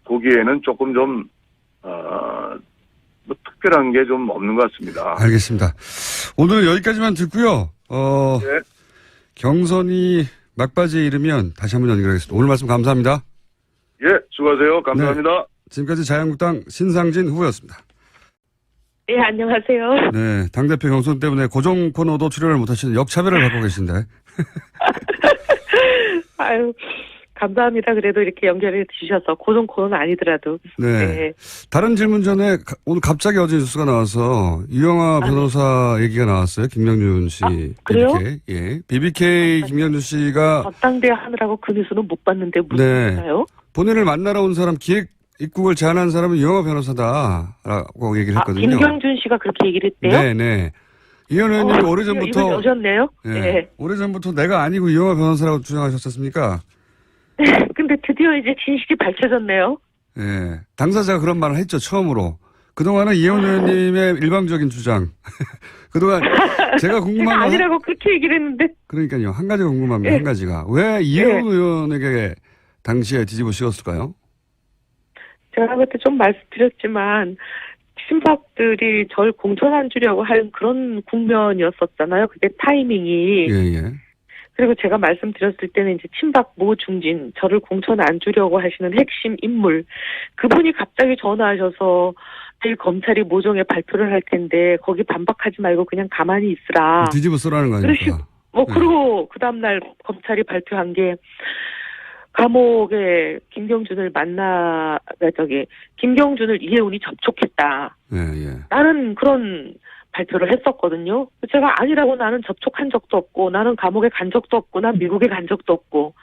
보기에는 조금 좀 특별한 게 좀 없는 것 같습니다. 알겠습니다. 오늘 여기까지만 듣고요. 네. 경선이 막바지에 이르면 다시 한번 연결하겠습니다. 오늘 말씀 감사합니다. 예, 수고하세요. 감사합니다. 네, 지금까지 자유한국당 신상진 후보였습니다. 네, 안녕하세요. 네, 당대표 경선 때문에 고정 코너도 출연을 못하시는 역차별을 받고 계신데. 아유, 감사합니다. 그래도 이렇게 연결해 주셔서 고정 코너는 아니더라도. 네. 네. 다른 질문 전에 오늘 갑자기 어제 뉴스가 나와서 유영아 변호사 얘기가 나왔어요. 김명준 씨. 그래요? BBK. 예. BBK 김명준 씨가 전당대 하느라고 그 뉴스는 못 봤는데 무슨 일인가요? 본인을 만나러 온 사람 기획 입국을 제안한 사람은 유영아 변호사다라고 얘기를 했거든요. 김경준 씨가 그렇게 얘기를 했대요? 네네. 이 의원님이 오래전부터 이걸 여셨네요? 예, 네. 오래전부터 내가 아니고 유영아 변호사라고 주장하셨었습니까? 근데 드디어 이제 진실이 밝혀졌네요. 예. 당사자가 그런 말을 했죠, 처음으로. 그동안은 이혜원 의원님의 일방적인 주장. 그동안 제가 궁금한 제가 건 아니라고 그렇게 얘기를 했는데. 그러니까요. 한 가지가 궁금합니다. 네. 한 가지가. 왜 이혜원 의원에게 당시에 뒤집어 씌웠을까요? 제가 그때 좀 말씀드렸지만 친박들이 절 공천 안 주려고 한 그런 국면이었었잖아요. 그때 타이밍이. 예. 그리고 제가 말씀드렸을 때는 이제 친박 모 중진, 저를 공천 안 주려고 하시는 핵심 인물, 그분이 갑자기 전화하셔서 내일 검찰이 모종의 발표를 할 텐데 거기 반박하지 말고 그냥 가만히 있으라. 뒤집어 쓰라는 거 아닙니까? 그리고 그 다음날 검찰이 발표한 게 감옥에 김경준을 김경준을 이혜훈이 접촉했다. 예. 나는 그런 발표를 했었거든요. 제가 아니라고 나는 접촉한 적도 없고 나는 감옥에 간 적도 없고 난 미국에 간 적도 없고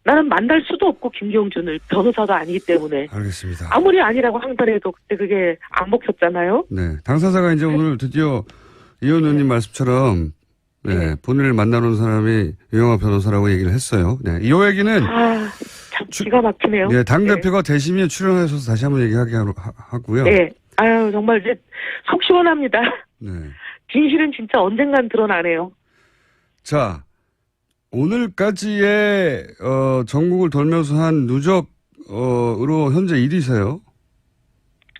나는 만날 수도 없고 김경준을 변호사도 아니기 때문에 알겠습니다. 아무리 아니라고 하더라도 그때 그게 안 먹혔잖아요. 네. 당사자가 이제 오늘 드디어 이혜원 의원님 말씀처럼 본인을 만나러 온 사람이 유영아 변호사라고 얘기를 했어요. 네. 이 얘기는 참 기가 막히네요. 네, 당대표가 대심에 출연하셔서 다시 한번 얘기하게 하고요. 네. 아유 정말 이제 속 시원합니다. 네. 진실은 진짜 언젠간 드러나네요. 자, 오늘까지의 전국을 돌면서 한 누적으로 현재 1위세요.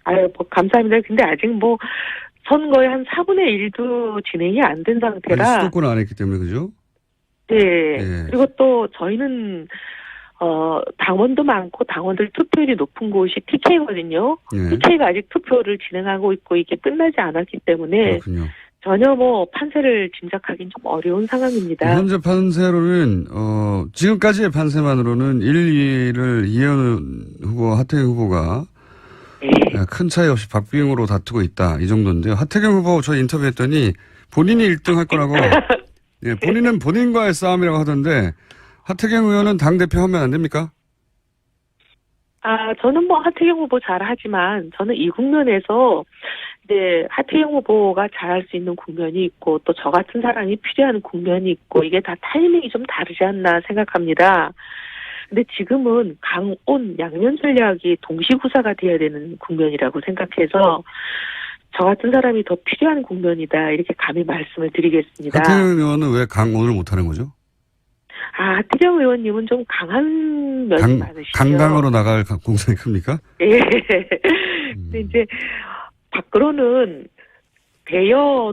아유 감사합니다. 근데 아직 선거의 한 4분의 1도 진행이 안 된 상태라. 수도권 안 했기 때문에 그죠? 네. 네. 그리고 또 저희는 당원도 많고 당원들 투표율이 높은 곳이 TK거든요. 예. TK가 아직 투표를 진행하고 있고 이게 끝나지 않았기 때문에 그렇군요. 전혀 뭐 판세를 짐작하기는 좀 어려운 상황입니다. 현재 판세로는 지금까지의 판세만으로는 1, 2를 이혜원 후보, 하태경 후보가 네. 큰 차이 없이 박빙으로 다투고 있다. 이 정도인데요. 하태경 후보 저 인터뷰했더니 본인이 1등 할 거라고 예, 본인은 본인과의 싸움이라고 하던데 하태경 의원은 당대표 하면 안 됩니까? 저는 뭐 하태경 후보 잘하지만 저는 이 국면에서 이제 하태경 후보가 잘할 수 있는 국면이 있고 또 저 같은 사람이 필요한 국면이 있고 이게 다 타이밍이 좀 다르지 않나 생각합니다. 근데 지금은 강온 양면 전략이 동시구사가 돼야 되는 국면이라고 생각해서 저 같은 사람이 더 필요한 국면이다 이렇게 감히 말씀을 드리겠습니다. 하태경 의원은 왜 강온을 못하는 거죠? 하태경 의원님은 좀 강한 면이 많으시죠. 강강으로 나갈 공산이 큽니까? 예. 근데 이제 밖으로는 대여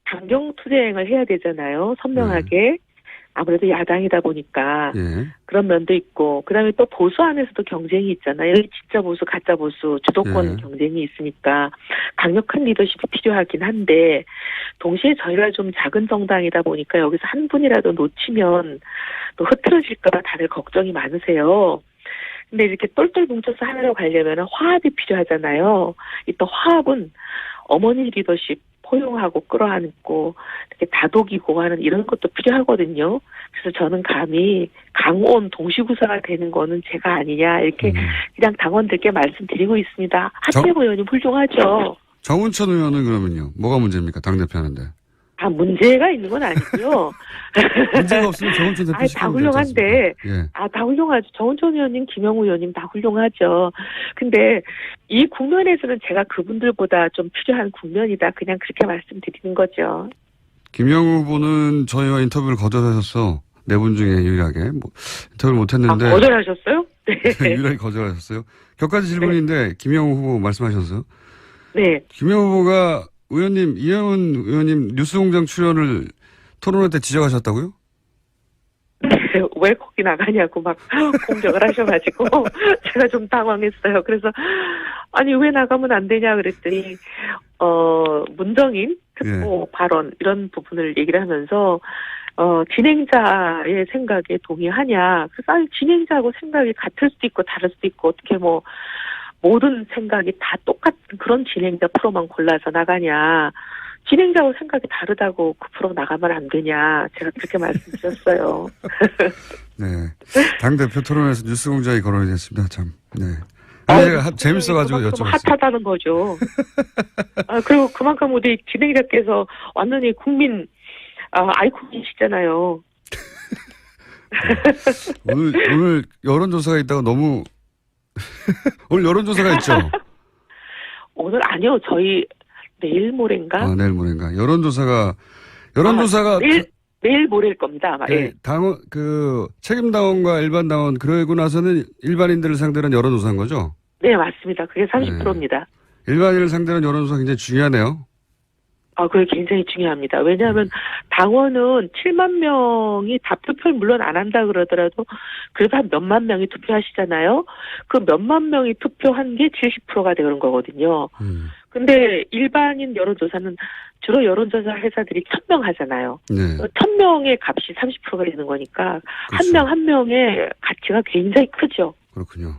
강경 투쟁을 해야 되잖아요. 선명하게. 아무래도 야당이다 보니까 예. 그런 면도 있고 그다음에 또 보수 안에서도 경쟁이 있잖아요. 진짜 보수, 가짜 보수, 주도권 예. 경쟁이 있으니까 강력한 리더십이 필요하긴 한데 동시에 저희가 좀 작은 정당이다 보니까 여기서 한 분이라도 놓치면 또 흐트러질까 봐 다들 걱정이 많으세요. 근데 이렇게 똘똘 뭉쳐서 하나로 가려면 화합이 필요하잖아요. 이 또 화합은 어머니 리더십 포용하고 끌어안고 이렇게 다독이고 하는 이런 것도 필요하거든요. 그래서 저는 감히 강온 동시구사가 되는 거는 제가 아니냐 이렇게 그냥 당원들께 말씀드리고 있습니다. 하태경 의원님 훌륭하죠. 정운천 의원은 그러면요. 뭐가 문제입니까? 당대표 하는데. 문제가 있는 건 아니고요. 문제가 없으면 정운천 대표 다 훌륭한데, 예. 다 훌륭하죠. 정운천 의원님, 김영우 의원님 다 훌륭하죠. 근데 이 국면에서는 제가 그분들보다 좀 필요한 국면이다. 그냥 그렇게 말씀드리는 거죠. 김영우 후보는 저희와 인터뷰를 거절하셨어. 네 분 중에 유일하게. 인터뷰를 못했는데. 거절하셨어요? 네. 유일하게 거절하셨어요. 격가지 질문인데 김영우 후보 말씀하셨어요. 네. 김영우 후보가 의원님, 이혜원 의원님 뉴스공장 출연을 토론회 때 지적하셨다고요? 왜 거기 나가냐고 막 공격을 하셔가지고 제가 좀 당황했어요. 그래서 아니 왜 나가면 안 되냐 그랬더니 문정인 특보 발언 이런 부분을 얘기를 하면서 진행자의 생각에 동의하냐. 그래서 아니 진행자하고 생각이 같을 수도 있고 다를 수도 있고 어떻게 뭐 모든 생각이 다 똑같은 그런 진행자 프로만 골라서 나가냐. 진행자하고 생각이 다르다고 그 프로 나가면 안 되냐. 제가 그렇게 말씀드렸어요. 네. 당대표 토론에서 뉴스공장이 거론이 됐습니다. 참. 네. 재밌어가지고 여쭤봤어요. 핫하다는 거죠. 그리고 그만큼 우리 진행자께서 완전히 국민 아이콘이시잖아요. 오늘 여론조사가 있다고 너무 오늘 여론조사가 있죠? 오늘 아니요. 저희 내일 모레인가? 내일 모레인가. 여론조사가 내일 모레일 겁니다. 아마. 네, 당원 책임 당원과 일반 당원 그러고 나서는 일반인들을 상대로 한 여론조사인 거죠? 네, 맞습니다. 그게 30%입니다. 일반인을 상대로 한 여론조사 굉장히 중요하네요. 그게 굉장히 중요합니다. 왜냐하면 당원은 7만 명이 다 투표를 물론 안 한다 그러더라도 그래도 한 몇만 명이 투표하시잖아요. 그 몇만 명이 투표한 게 70%가 되는 거거든요. 근데 일반인 여론조사는 주로 여론조사 회사들이 1000명 하잖아요. 네. 1000명의 값이 30%가 되는 거니까 그렇죠. 한 명 한 명의 가치가 굉장히 크죠. 그렇군요.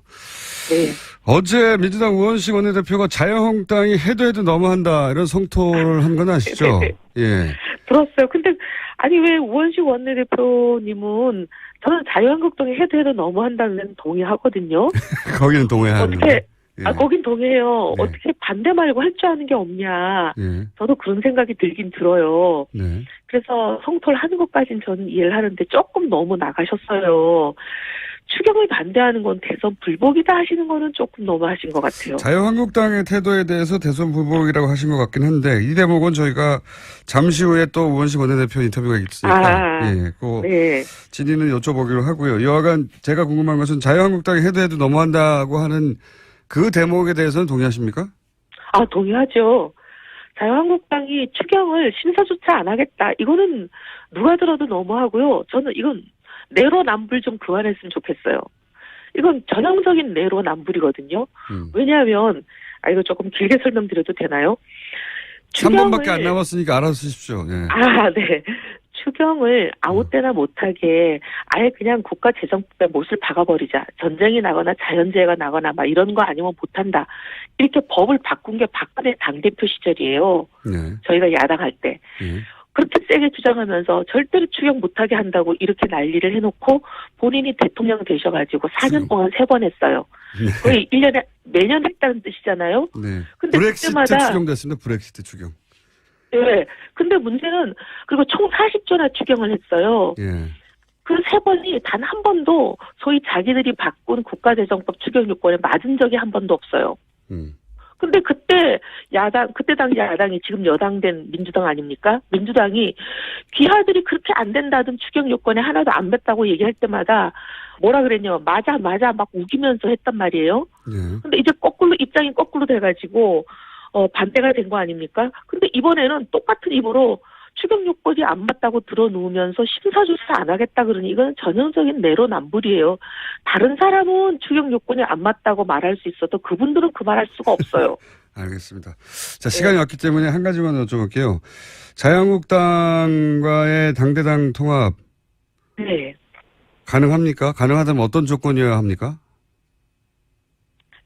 네. 어제 민주당 우원식 원내대표가 자유한국당이 해도 너무한다 이런 성토를 한 건 아시죠? 예. 들었어요. 근데 아니 왜 우원식 원내대표님은 저는 자유한국당이 해도 너무한다는 데는 동의하거든요. 거기는 동의하는 어떻게 예. 거긴 동의해요. 네. 어떻게 반대 말고 할 줄 아는 게 없냐. 예. 저도 그런 생각이 들긴 들어요. 네. 그래서 성토를 하는 것까지는 저는 이해를 하는데 조금 너무 나가셨어요. 추경을 반대하는 건 대선 불복이다 하시는 거는 조금 너무 하신 것 같아요. 자유한국당의 태도에 대해서 대선 불복이라고 하신 것 같긴 한데 이 대목은 저희가 잠시 후에 또 우원식 원내대표 인터뷰가 있으니까 네. 진위는 여쭤보기로 하고요. 여하간 제가 궁금한 것은 자유한국당이 해도 너무한다고 하는 그 대목에 대해서는 동의하십니까? 동의하죠. 자유한국당이 추경을 심사조차 안 하겠다. 이거는 누가 들어도 너무하고요. 저는 이건 내로남불 좀 그만했으면 좋겠어요. 이건 전형적인 내로남불이거든요. 왜냐하면 이거 조금 길게 설명드려도 되나요? 3번밖에 안 남았으니까 알아서 쓰십시오. 예. 네. 추경을 아무 때나 못하게 아예 그냥 국가재정법에 못을 박아버리자. 전쟁이 나거나 자연재해가 나거나 막 이런 거 아니면 못한다. 이렇게 법을 바꾼 게 박근혜 당대표 시절이에요. 네. 저희가 야당할 때. 예. 그렇게 세게 주장하면서 절대로 추경 못하게 한다고 이렇게 난리를 해놓고 본인이 대통령 되셔가지고 4년 동안 3번 했어요. 네. 거의 1년에 매년 했다는 뜻이잖아요. 네. 근데 브렉시트 그때마다 추경됐습니다. 브렉시트 추경. 네. 근데 문제는 그리고 총 40조나 추경을 했어요. 예. 그 3번이 단 한 번도 소위 자기들이 바꾼 국가재정법 추경 요건에 맞은 적이 한 번도 없어요. 근데 그때 당시 야당이 지금 여당 된 민주당 아닙니까? 민주당이 귀하들이 그렇게 안 된다던 추경 요건에 하나도 안 뱉다고 얘기할 때마다 뭐라 그랬냐, 맞아 막 우기면서 했단 말이에요. 예. 근데 이제 입장이 거꾸로 돼가지고 반대가 된 거 아닙니까? 근데 이번에는 똑같은 입으로 추경 요건이 안 맞다고 들어놓으면서 심사조사 안 하겠다 그러니 이건 전형적인 내로남불이에요. 다른 사람은 추경 요건이 안 맞다고 말할 수 있어도 그분들은 그 말할 수가 없어요. 알겠습니다. 자, 시간이 없기 때문에 한 가지만 여쭤볼게요. 자유한국당과의 당대당 통합 네. 가능합니까? 가능하다면 어떤 조건이어야 합니까?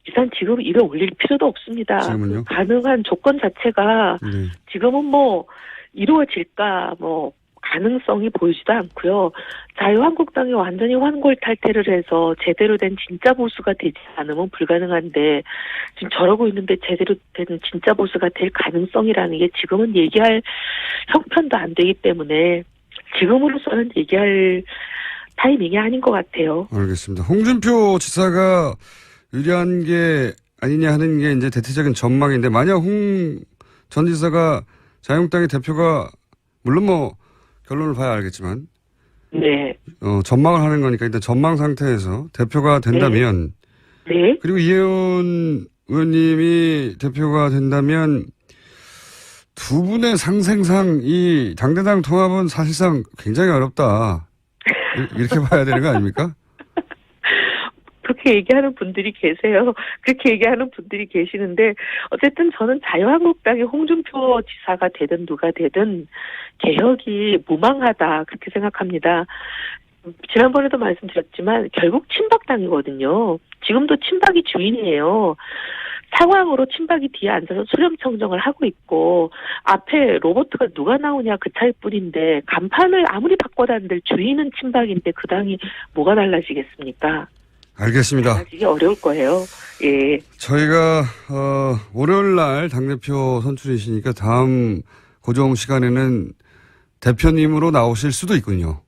일단 지금 입에 올릴 필요도 없습니다. 지금은요? 가능한 조건 자체가 네. 지금은 뭐 이루어질까 가능성이 보이지도 않고요. 자유한국당이 완전히 환골탈태를 해서 제대로 된 진짜 보수가 되지 않으면 불가능한데 지금 저러고 있는데 제대로 된 진짜 보수가 될 가능성이라는 게 지금은 얘기할 형편도 안 되기 때문에 지금으로서는 얘기할 타이밍이 아닌 것 같아요. 알겠습니다. 홍준표 지사가 유리한 게 아니냐 하는 게 이제 대체적인 전망인데 만약 홍 전 지사가 자유한국당의 대표가 물론 결론을 봐야 알겠지만 네. 전망을 하는 거니까 일단 전망 상태에서 대표가 된다면 네. 그리고 이혜원 의원님이 대표가 된다면 두 분의 상생상 이 당대당 통합은 사실상 굉장히 어렵다. 이렇게 봐야 되는 거 아닙니까? 그렇게 얘기하는 분들이 계세요. 그렇게 얘기하는 분들이 계시는데 어쨌든 저는 자유한국당의 홍준표 지사가 되든 누가 되든 개혁이 무망하다 그렇게 생각합니다. 지난번에도 말씀드렸지만 결국 친박당이거든요. 지금도 친박이 주인이에요. 상황으로 친박이 뒤에 앉아서 수렴청정을 하고 있고 앞에 로봇가 누가 나오냐 그 차이뿐인데 간판을 아무리 바꿔다는들 주인은 친박인데 그 당이 뭐가 달라지겠습니까? 알겠습니다. 달라지기 어려울 거예요. 예. 저희가 월요일 날 당대표 선출이시니까 다음 고정 시간에는 대표님으로 나오실 수도 있군요.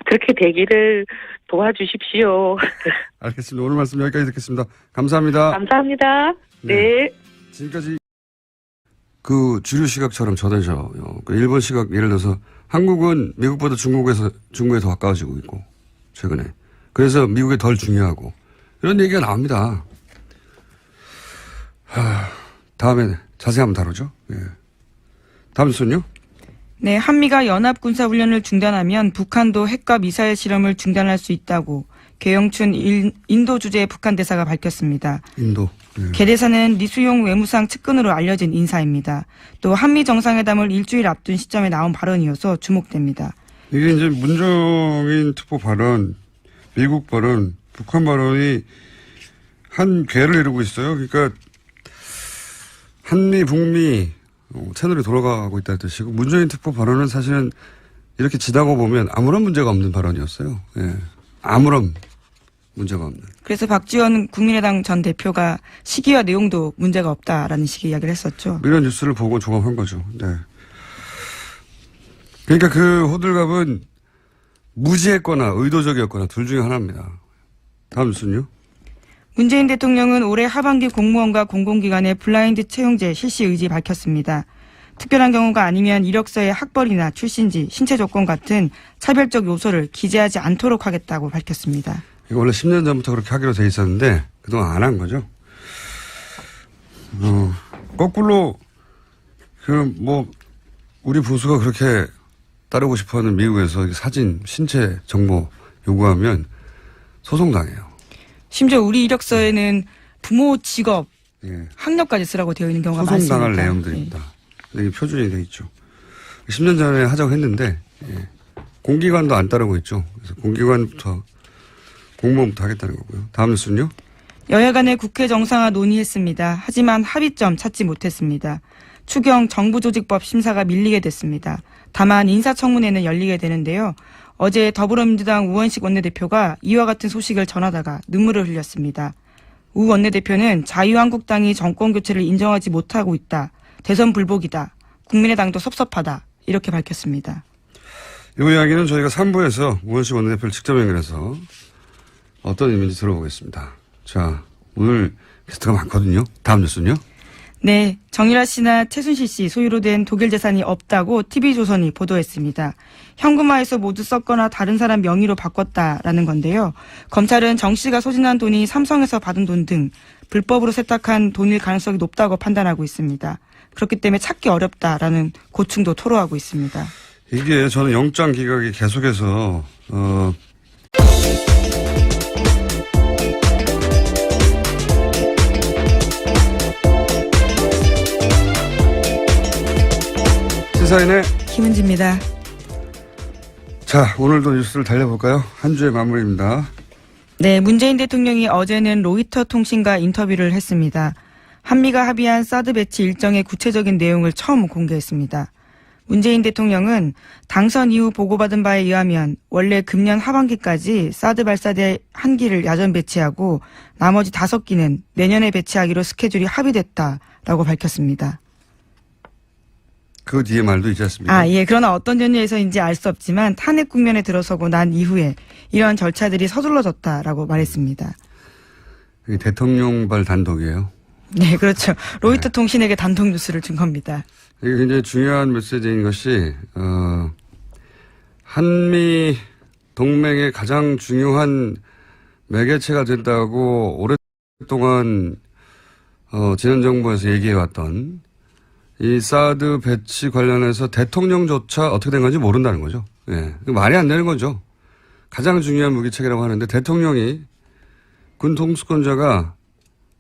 그렇게 되기를 도와주십시오. 알겠습니다. 오늘 말씀 여기까지 듣겠습니다. 감사합니다. 감사합니다. 네. 지금까지 그 주류 시각처럼 전해져요. 그 일본 시각 예를 들어서 한국은 미국보다 중국에 더 가까워지고 있고 최근에. 그래서 미국이 덜 중요하고 이런 얘기가 나옵니다. 다음에 자세히 한번 다루죠. 예. 다음 순요. 네, 한미가 연합군사훈련을 중단하면 북한도 핵과 미사일 실험을 중단할 수 있다고 계영춘 인도 주재 북한 대사가 밝혔습니다. 인도. 예. 계 대사는 리수용 외무상 측근으로 알려진 인사입니다. 또 한미 정상회담을 일주일 앞둔 시점에 나온 발언이어서 주목됩니다. 이게 이제 문정인 특보 발언, 미국 발언, 북한 발언이 한 궤를 이루고 있어요. 그러니까 한미, 북미 채널이 돌아가고 있다는 뜻이고 문재인 특보 발언은 사실은 이렇게 지나고 보면 아무런 문제가 없는 발언이었어요. 예. 아무런 문제가 없는. 그래서 박지원 국민의당 전 대표가 시기와 내용도 문제가 없다라는 식의 이야기를 했었죠. 이런 뉴스를 보고 종합한 거죠. 네. 그러니까 그 호들갑은 무지했거나 의도적이었거나 둘 중에 하나입니다. 다음 뉴스는요. 문재인 대통령은 올해 하반기 공무원과 공공기관의 블라인드 채용제 실시 의지 밝혔습니다. 특별한 경우가 아니면 이력서에 학벌이나 출신지, 신체 조건 같은 차별적 요소를 기재하지 않도록 하겠다고 밝혔습니다. 이거 원래 10년 전부터 그렇게 하기로 돼 있었는데 그동안 안 한 거죠. 거꾸로 우리 보수가 그렇게 따르고 싶어하는 미국에서 사진, 신체 정보 요구하면 소송당해요. 심지어 우리 이력서에는 부모 직업, 예. 학력까지 쓰라고 되어 있는 경우가 많습니다. 소송당할 내용들입니다. 이게 표준이 돼 있죠. 10년 전에 하자고 했는데 예. 공기관도 안 따르고 있죠. 그래서 공기관부터 공무원부터 하겠다는 거고요. 다음 뉴스는요. 여야 간의 국회 정상화 논의했습니다. 하지만 합의점 찾지 못했습니다. 추경 정부조직법 심사가 밀리게 됐습니다. 다만 인사청문회는 열리게 되는데요. 어제 더불어민주당 우원식 원내대표가 이와 같은 소식을 전하다가 눈물을 흘렸습니다. 우 원내대표는 자유한국당이 정권교체를 인정하지 못하고 있다. 대선 불복이다. 국민의당도 섭섭하다. 이렇게 밝혔습니다. 이 이야기는 저희가 3부에서 우원식 원내대표를 직접 연결해서 어떤 의미인지 들어보겠습니다. 자, 오늘 게스트가 많거든요. 다음 뉴스는요. 네, 정유라 씨나 최순실 씨 소유로 된 독일 재산이 없다고 TV조선이 보도했습니다. 현금화해서 모두 썼거나 다른 사람 명의로 바꿨다라는 건데요. 검찰은 정 씨가 소진한 돈이 삼성에서 받은 돈 등 불법으로 세탁한 돈일 가능성이 높다고 판단하고 있습니다. 그렇기 때문에 찾기 어렵다라는 고충도 토로하고 있습니다. 이게 저는 영장 기각이 계속해서 시사인의 김은지입니다. 자, 오늘도 뉴스를 달려볼까요? 한 주의 마무리입니다. 네, 문재인 대통령이 어제는 로이터 통신과 인터뷰를 했습니다. 한미가 합의한 사드 배치 일정의 구체적인 내용을 처음 공개했습니다. 문재인 대통령은 당선 이후 보고받은 바에 의하면 원래 금년 하반기까지 사드 발사대 1기를 야전 배치하고 나머지 5기는 내년에 배치하기로 스케줄이 합의됐다라고 밝혔습니다. 그 뒤에 말도 있지 않습니까? 예. 그러나 어떤 전례에서인지 알 수 없지만 탄핵 국면에 들어서고 난 이후에 이러한 절차들이 서둘러졌다라고 말했습니다. 이게 대통령발 단독이에요. 네, 그렇죠. 로이터 통신에게 단독 뉴스를 준 겁니다. 이게 굉장히 중요한 메시지인 것이 한미 동맹의 가장 중요한 매개체가 된다고 오랫동안 지난 정부에서 얘기해왔던 이 사드 배치 관련해서 대통령조차 어떻게 된 건지 모른다는 거죠. 예, 말이 안 되는 거죠. 가장 중요한 무기체계라고 하는데 대통령이 군 통수권자가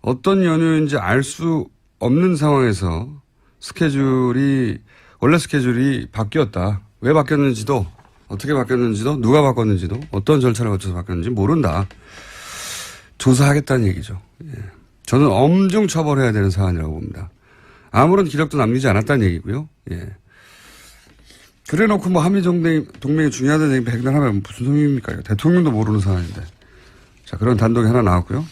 어떤 연유인지 알 수 없는 상황에서 원래 스케줄이 바뀌었다. 왜 바뀌었는지도, 어떻게 바뀌었는지도, 누가 바꿨는지도, 어떤 절차를 거쳐서 바뀌었는지 모른다. 조사하겠다는 얘기죠. 예. 저는 엄중 처벌해야 되는 사안이라고 봅니다. 아무런 기록도 남기지 않았다는 얘기고요. 예. 그래 놓고 뭐 한미 동맹이 중요하다는 얘기 백날 하면 무슨 소용입니까? 대통령도 모르는 사안인데. 자, 그런 단독이 하나 나왔고요.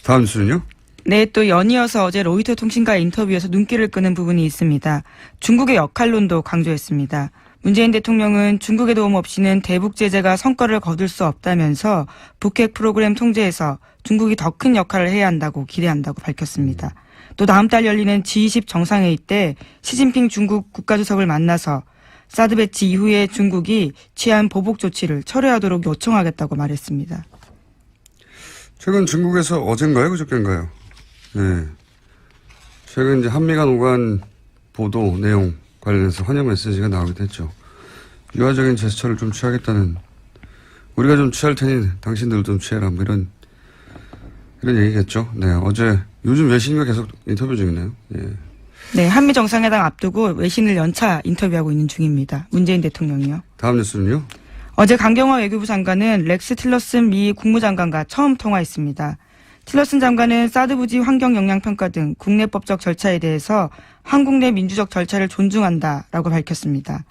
다음 뉴스는요? 네, 또 연이어서 어제 로이터 통신과 인터뷰에서 눈길을 끄는 부분이 있습니다. 중국의 역할론도 강조했습니다. 문재인 대통령은 중국의 도움 없이는 대북 제재가 성과를 거둘 수 없다면서 북핵 프로그램 통제에서 중국이 더 큰 역할을 해야 한다고 기대한다고 밝혔습니다. 또 다음 달 열리는 G20 정상회의 때 시진핑 중국 국가주석을 만나서 사드 배치 이후에 중국이 취한 보복 조치를 철회하도록 요청하겠다고 말했습니다. 최근 중국에서 어젠가요? 그저께인가요? 네. 최근 이제 한미 간 오간 보도 내용 관련해서 환영 메시지가 나오기도 했죠. 유화적인 제스처를 좀 취하겠다는, 우리가 좀 취할 테니 당신들도 좀 취해라, 뭐 이런 얘기겠죠. 네. 어제, 요즘 외신과 계속 인터뷰 중이네요. 예. 네, 한미 정상회담 앞두고 외신을 연차 인터뷰하고 있는 중입니다. 문재인 대통령이요. 다음 뉴스는요? 어제 강경화 외교부 장관은 렉스 틸러슨 미 국무장관과 처음 통화했습니다. 틸러슨 장관은 사드 부지 환경 영향 평가 등 국내법적 절차에 대해서 한국 내 민주적 절차를 존중한다라고 밝혔습니다.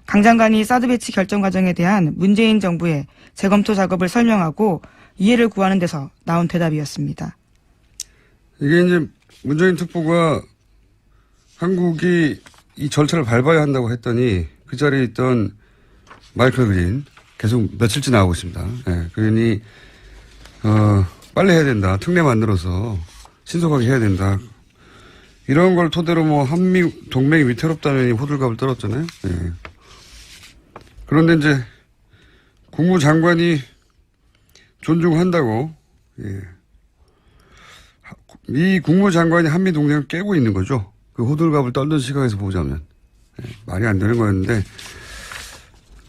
강 장관이 사드 배치 결정 과정에 대한 문재인 정부의 재검토 작업을 설명하고 이해를 구하는 데서 나온 대답이었습니다. 이게 이제 문재인 특보가 한국이 이 절차를 밟아야 한다고 했더니 그 자리에 있던 마이클 그린 계속 며칠째 나오고 있습니다. 예, 그러니 빨리 해야 된다. 특례 만들어서 신속하게 해야 된다. 이런 걸 토대로 뭐 한미 동맹이 위태롭다는 호들갑을 떨었잖아요. 예. 그런데 이제 국무장관이 존중한다고, 예. 미 국무장관이 한미 동맹을 깨고 있는 거죠. 그 호들갑을 떨던 시각에서 보자면. 말이 안 되는 거였는데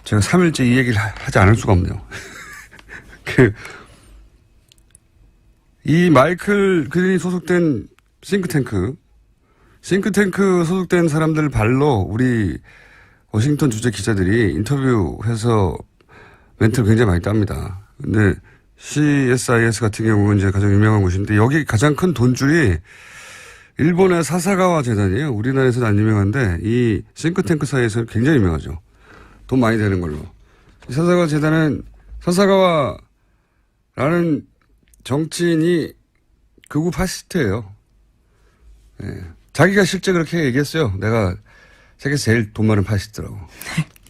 제가 3일째 이 얘기를 하지 않을 수가 없네요. 이 마이클 그린이 소속된 싱크탱크 소속된 사람들 발로 우리 워싱턴 주재 기자들이 인터뷰해서 멘트를 굉장히 많이 땁니다. 근데 CSIS 같은 경우는 이제 가장 유명한 곳인데 여기 가장 큰 돈줄이 일본의 사사가와 재단이에요. 우리나라에서는 안 유명한데 이 싱크탱크 사이에서는 굉장히 유명하죠. 돈 많이 되는 걸로. 사사가와 재단은 사사가와라는 정치인이 극우 파시스트예요. 예. 자기가 실제 그렇게 얘기했어요. 내가 세계에서 제일 돈 많은 파시스트라고.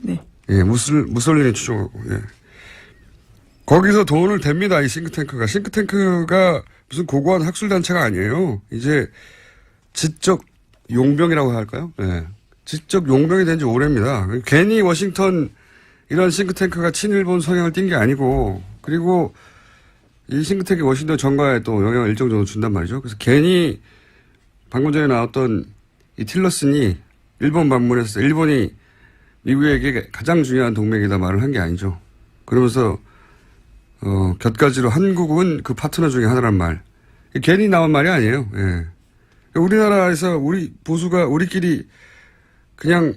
네. 예, 무솔리니 추종하고. 예. 거기서 돈을 댑니다. 이 싱크탱크가. 싱크탱크가 무슨 고고한 학술단체가 아니에요. 이제 지적 용병이라고 할까요? 예. 지적 용병이 된 지 오래입니다. 괜히 워싱턴 이런 싱크탱크가 친일본 성향을 띈 게 아니고, 그리고 이 싱크탱크 워싱턴 정가에 또 영향을 일정 정도 준단 말이죠. 그래서 괜히 방금 전에 나왔던 이 틸러슨이 일본 방문해서 일본이 미국에게 가장 중요한 동맹이다 말을 한 게 아니죠. 그러면서 곁가지로 한국은 그 파트너 중에 하나란 말. 괜히 나온 말이 아니에요. 예. 우리나라에서 우리 보수가 우리끼리 그냥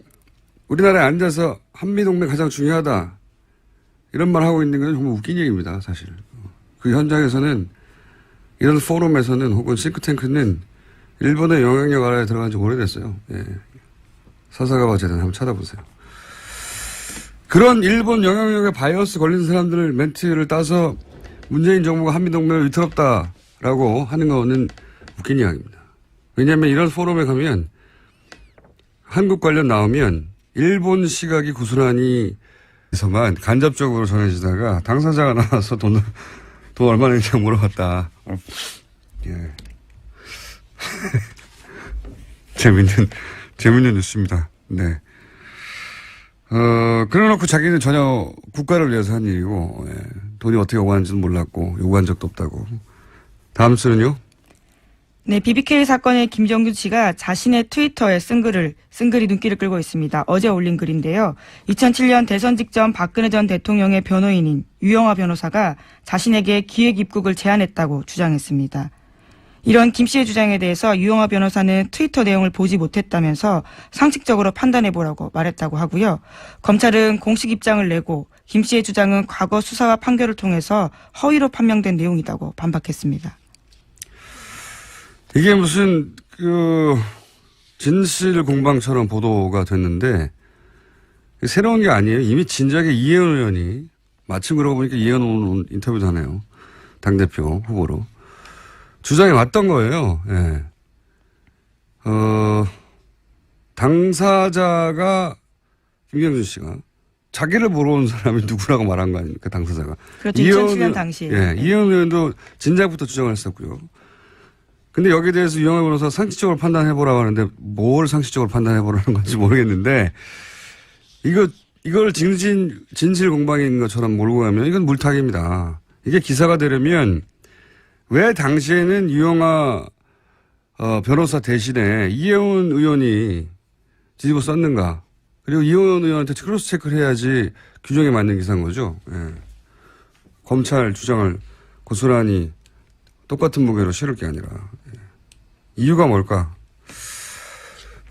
우리나라에 앉아서 한미동맹 가장 중요하다. 이런 말 하고 있는 건 정말 웃긴 얘기입니다. 사실. 그 현장에서는 이런 포럼에서는 혹은 싱크탱크는 일본의 영향력 아래에 들어간 지 오래됐어요. 예. 사사가와 재단 한번 찾아보세요. 그런 일본 영향력에 바이어스 걸린 사람들 멘트를 따서 문재인 정부가 한미동맹을 위태롭다라고 하는 거는 웃긴 이야기입니다. 왜냐하면 이런 포럼에 가면 한국 관련 나오면 일본 시각이 고스란히서만 간접적으로 전해지다가 당사자가 나와서 돈 얼마나 있냐고 물어봤다. 예. 재밌는 뉴스입니다. 네. 그래놓고 자기는 전혀 국가를 위해서 한 일이고, 예. 돈이 어떻게 오가는지는 몰랐고, 요구한 적도 없다고. 다음 수는요? 네, BBK 사건의 김정균 씨가 자신의 트위터에 쓴 글이 눈길을 끌고 있습니다. 어제 올린 글인데요. 2007년 대선 직전 박근혜 전 대통령의 변호인인 유영하 변호사가 자신에게 기획 입국을 제안했다고 주장했습니다. 이런 김 씨의 주장에 대해서 유영하 변호사는 트위터 내용을 보지 못했다면서 상식적으로 판단해보라고 말했다고 하고요. 검찰은 공식 입장을 내고 김 씨의 주장은 과거 수사와 판결을 통해서 허위로 판명된 내용이라고 반박했습니다. 이게 무슨 진실 공방처럼 보도가 됐는데 새로운 게 아니에요. 이미 진작에 이혜원 의원이 마침 그러고 보니까 이혜원 의원 인터뷰도 하네요. 당대표 후보로. 주장해 왔던 거예요. 예. 당사자가 김경준 씨가 자기를 보러 온 사람이 누구라고 말한 거 아닙니까, 당사자가. 그렇죠. 2007년 당시에. 예, 이혜원 의원도 진작부터 주장을 했었고요. 근데 여기에 대해서 유영하 변호사 상식적으로 판단해보라고 하는데 뭘 상식적으로 판단해보라는 건지 모르겠는데 이걸 진실 공방인 것처럼 몰고 가면 이건 물타기입니다. 이게 기사가 되려면 왜 당시에는 유영하 변호사 대신에 이혜원 의원이 뒤집어 썼는가. 그리고 이혜원 의원한테 크로스 체크를 해야지 규정에 맞는 기사인 거죠. 예. 검찰 주장을 고스란히 똑같은 무게로 실을 게 아니라. 예. 이유가 뭘까?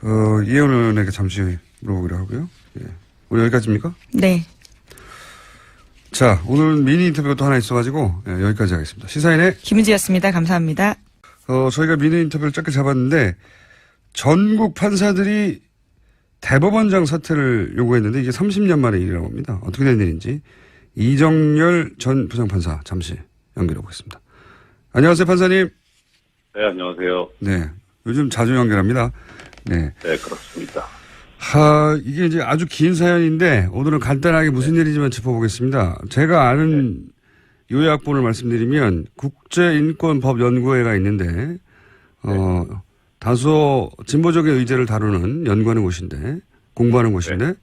이혜원 의원에게 잠시 물어보기로 하고요. 예. 오늘 여기까지입니까? 네. 자, 오늘은 미니 인터뷰가 또 하나 있어가지고 여기까지 하겠습니다. 시사인의 김은지였습니다. 감사합니다. 저희가 미니 인터뷰를 짧게 잡았는데 전국 판사들이 대법원장 사퇴를 요구했는데 이게 30년 만의 일이라고 합니다. 어떻게 된 일인지 이정열 전 부장판사 잠시 연결해 보겠습니다. 안녕하세요, 판사님. 네, 안녕하세요. 네, 요즘 자주 연결합니다. 네, 네, 그렇습니다. 이게 이제 아주 긴 사연인데 오늘은 간단하게 무슨 일인지만 짚어보겠습니다. 제가 아는 요약본을 말씀드리면 국제인권법연구회가 있는데 다소 진보적인 의제를 다루는 연구하는 곳인데 공부하는 곳인데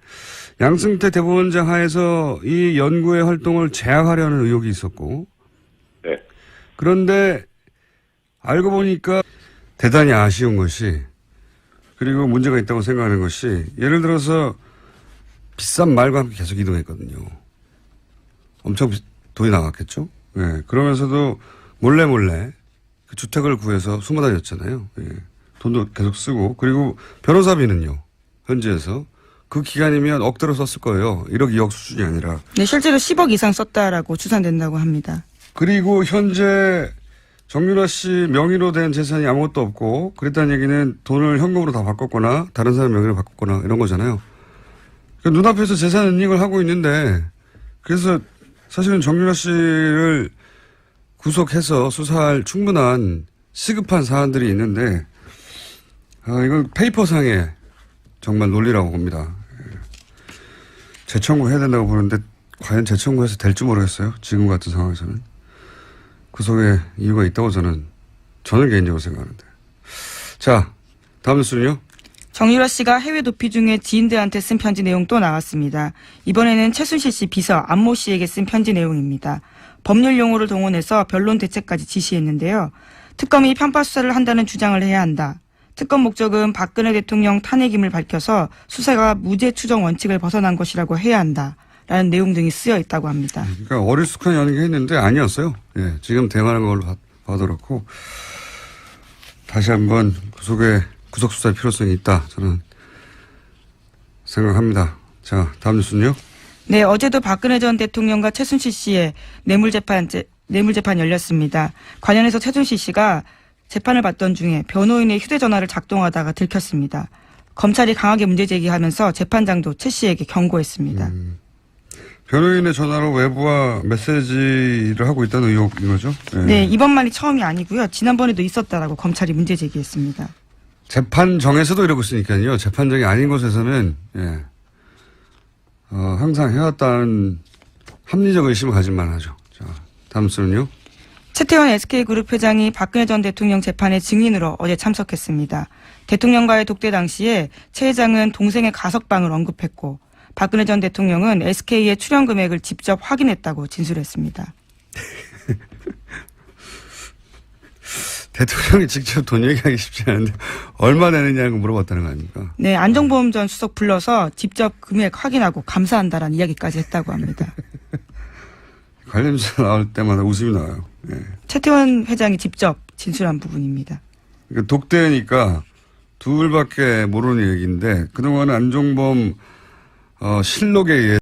양승태 대법원장 하에서 이 연구회 활동을 제약하려는 의혹이 있었고 네. 그런데 알고 보니까 대단히 아쉬운 것이 그리고 문제가 있다고 생각하는 것이 예를 들어서 비싼 말과 함께 계속 이동했거든요. 엄청 돈이 나갔겠죠. 예. 그러면서도 몰래 그 주택을 구해서 숨어 다녔잖아요. 예. 돈도 계속 쓰고 그리고 변호사비는요. 현지에서 그 기간이면 억대로 썼을 거예요. 1억 2억 수준이 아니라. 네, 실제로 10억 이상 썼다라고 추산된다고 합니다. 그리고 현재 정유라 씨 명의로 된 재산이 아무것도 없고 그랬다는 얘기는 돈을 현금으로 다 바꿨거나 다른 사람 명의로 바꿨거나 이런 거잖아요. 그러니까 눈앞에서 재산 은닉을 하고 있는데 그래서 사실은 정유라 씨를 구속해서 수사할 충분한 시급한 사안들이 있는데 이건 페이퍼상의 정말 논리라고 봅니다. 재청구해야 된다고 보는데 과연 재청구해서 될지 모르겠어요. 지금 같은 상황에서는. 그 속에 이유가 있다고 저는 개인적으로 생각하는데. 자, 다음 뉴스는요. 정유라 씨가 해외 도피 중에 지인들한테 쓴 편지 내용 또 나왔습니다. 이번에는 최순실 씨 비서 안모 씨에게 쓴 편지 내용입니다. 법률 용어를 동원해서 변론 대책까지 지시했는데요. 특검이 편파 수사를 한다는 주장을 해야 한다. 특검 목적은 박근혜 대통령 탄핵임을 밝혀서 수사가 무죄 추정 원칙을 벗어난 것이라고 해야 한다. 라는 내용 등이 쓰여 있다고 합니다. 그러니까 어릴숙한 연기했는데 아니었어요. 예, 지금 대응하는 걸로 봐도 그렇고 다시 한번 구속 수사의 필요성이 있다. 저는 생각합니다. 자, 다음 뉴스는요. 네, 어제도 박근혜 전 대통령과 최순실 씨의 뇌물재판 열렸습니다. 관련해서 최순실 씨가 재판을 받던 중에 변호인의 휴대전화를 작동하다가 들켰습니다. 검찰이 강하게 문제 제기하면서 재판장도 최 씨에게 경고했습니다. 변호인의 전화로 외부와 메시지를 하고 있다는 의혹인 거죠? 네, 이번만이 처음이 아니고요. 지난번에도 있었다라고 검찰이 문제 제기했습니다. 재판정에서도 이러고 있으니까요. 재판정이 아닌 곳에서는 항상 해왔다는 합리적 의심을 가질만 하죠. 자, 다음 뉴스는요. 최태원 SK그룹 회장이 박근혜 전 대통령 재판에 증인으로 어제 참석했습니다. 대통령과의 독대 당시에 최 회장은 동생의 가석방을 언급했고 박근혜 전 대통령은 SK의 출연 금액을 직접 확인했다고 진술했습니다. 대통령이 직접 돈 얘기하기 쉽지 않은데 얼마 내느냐고 물어봤다는 거 아닙니까? 네, 안종범 전 수석 불러서 직접 금액 확인하고 감사한다라는 이야기까지 했다고 합니다. 관련 뉴스 나올 때마다 웃음이 나와요. 네. 최태원 회장이 직접 진술한 부분입니다. 그러니까 독대니까 둘밖에 모르는 얘기인데 그동안 안종범 실록에 의해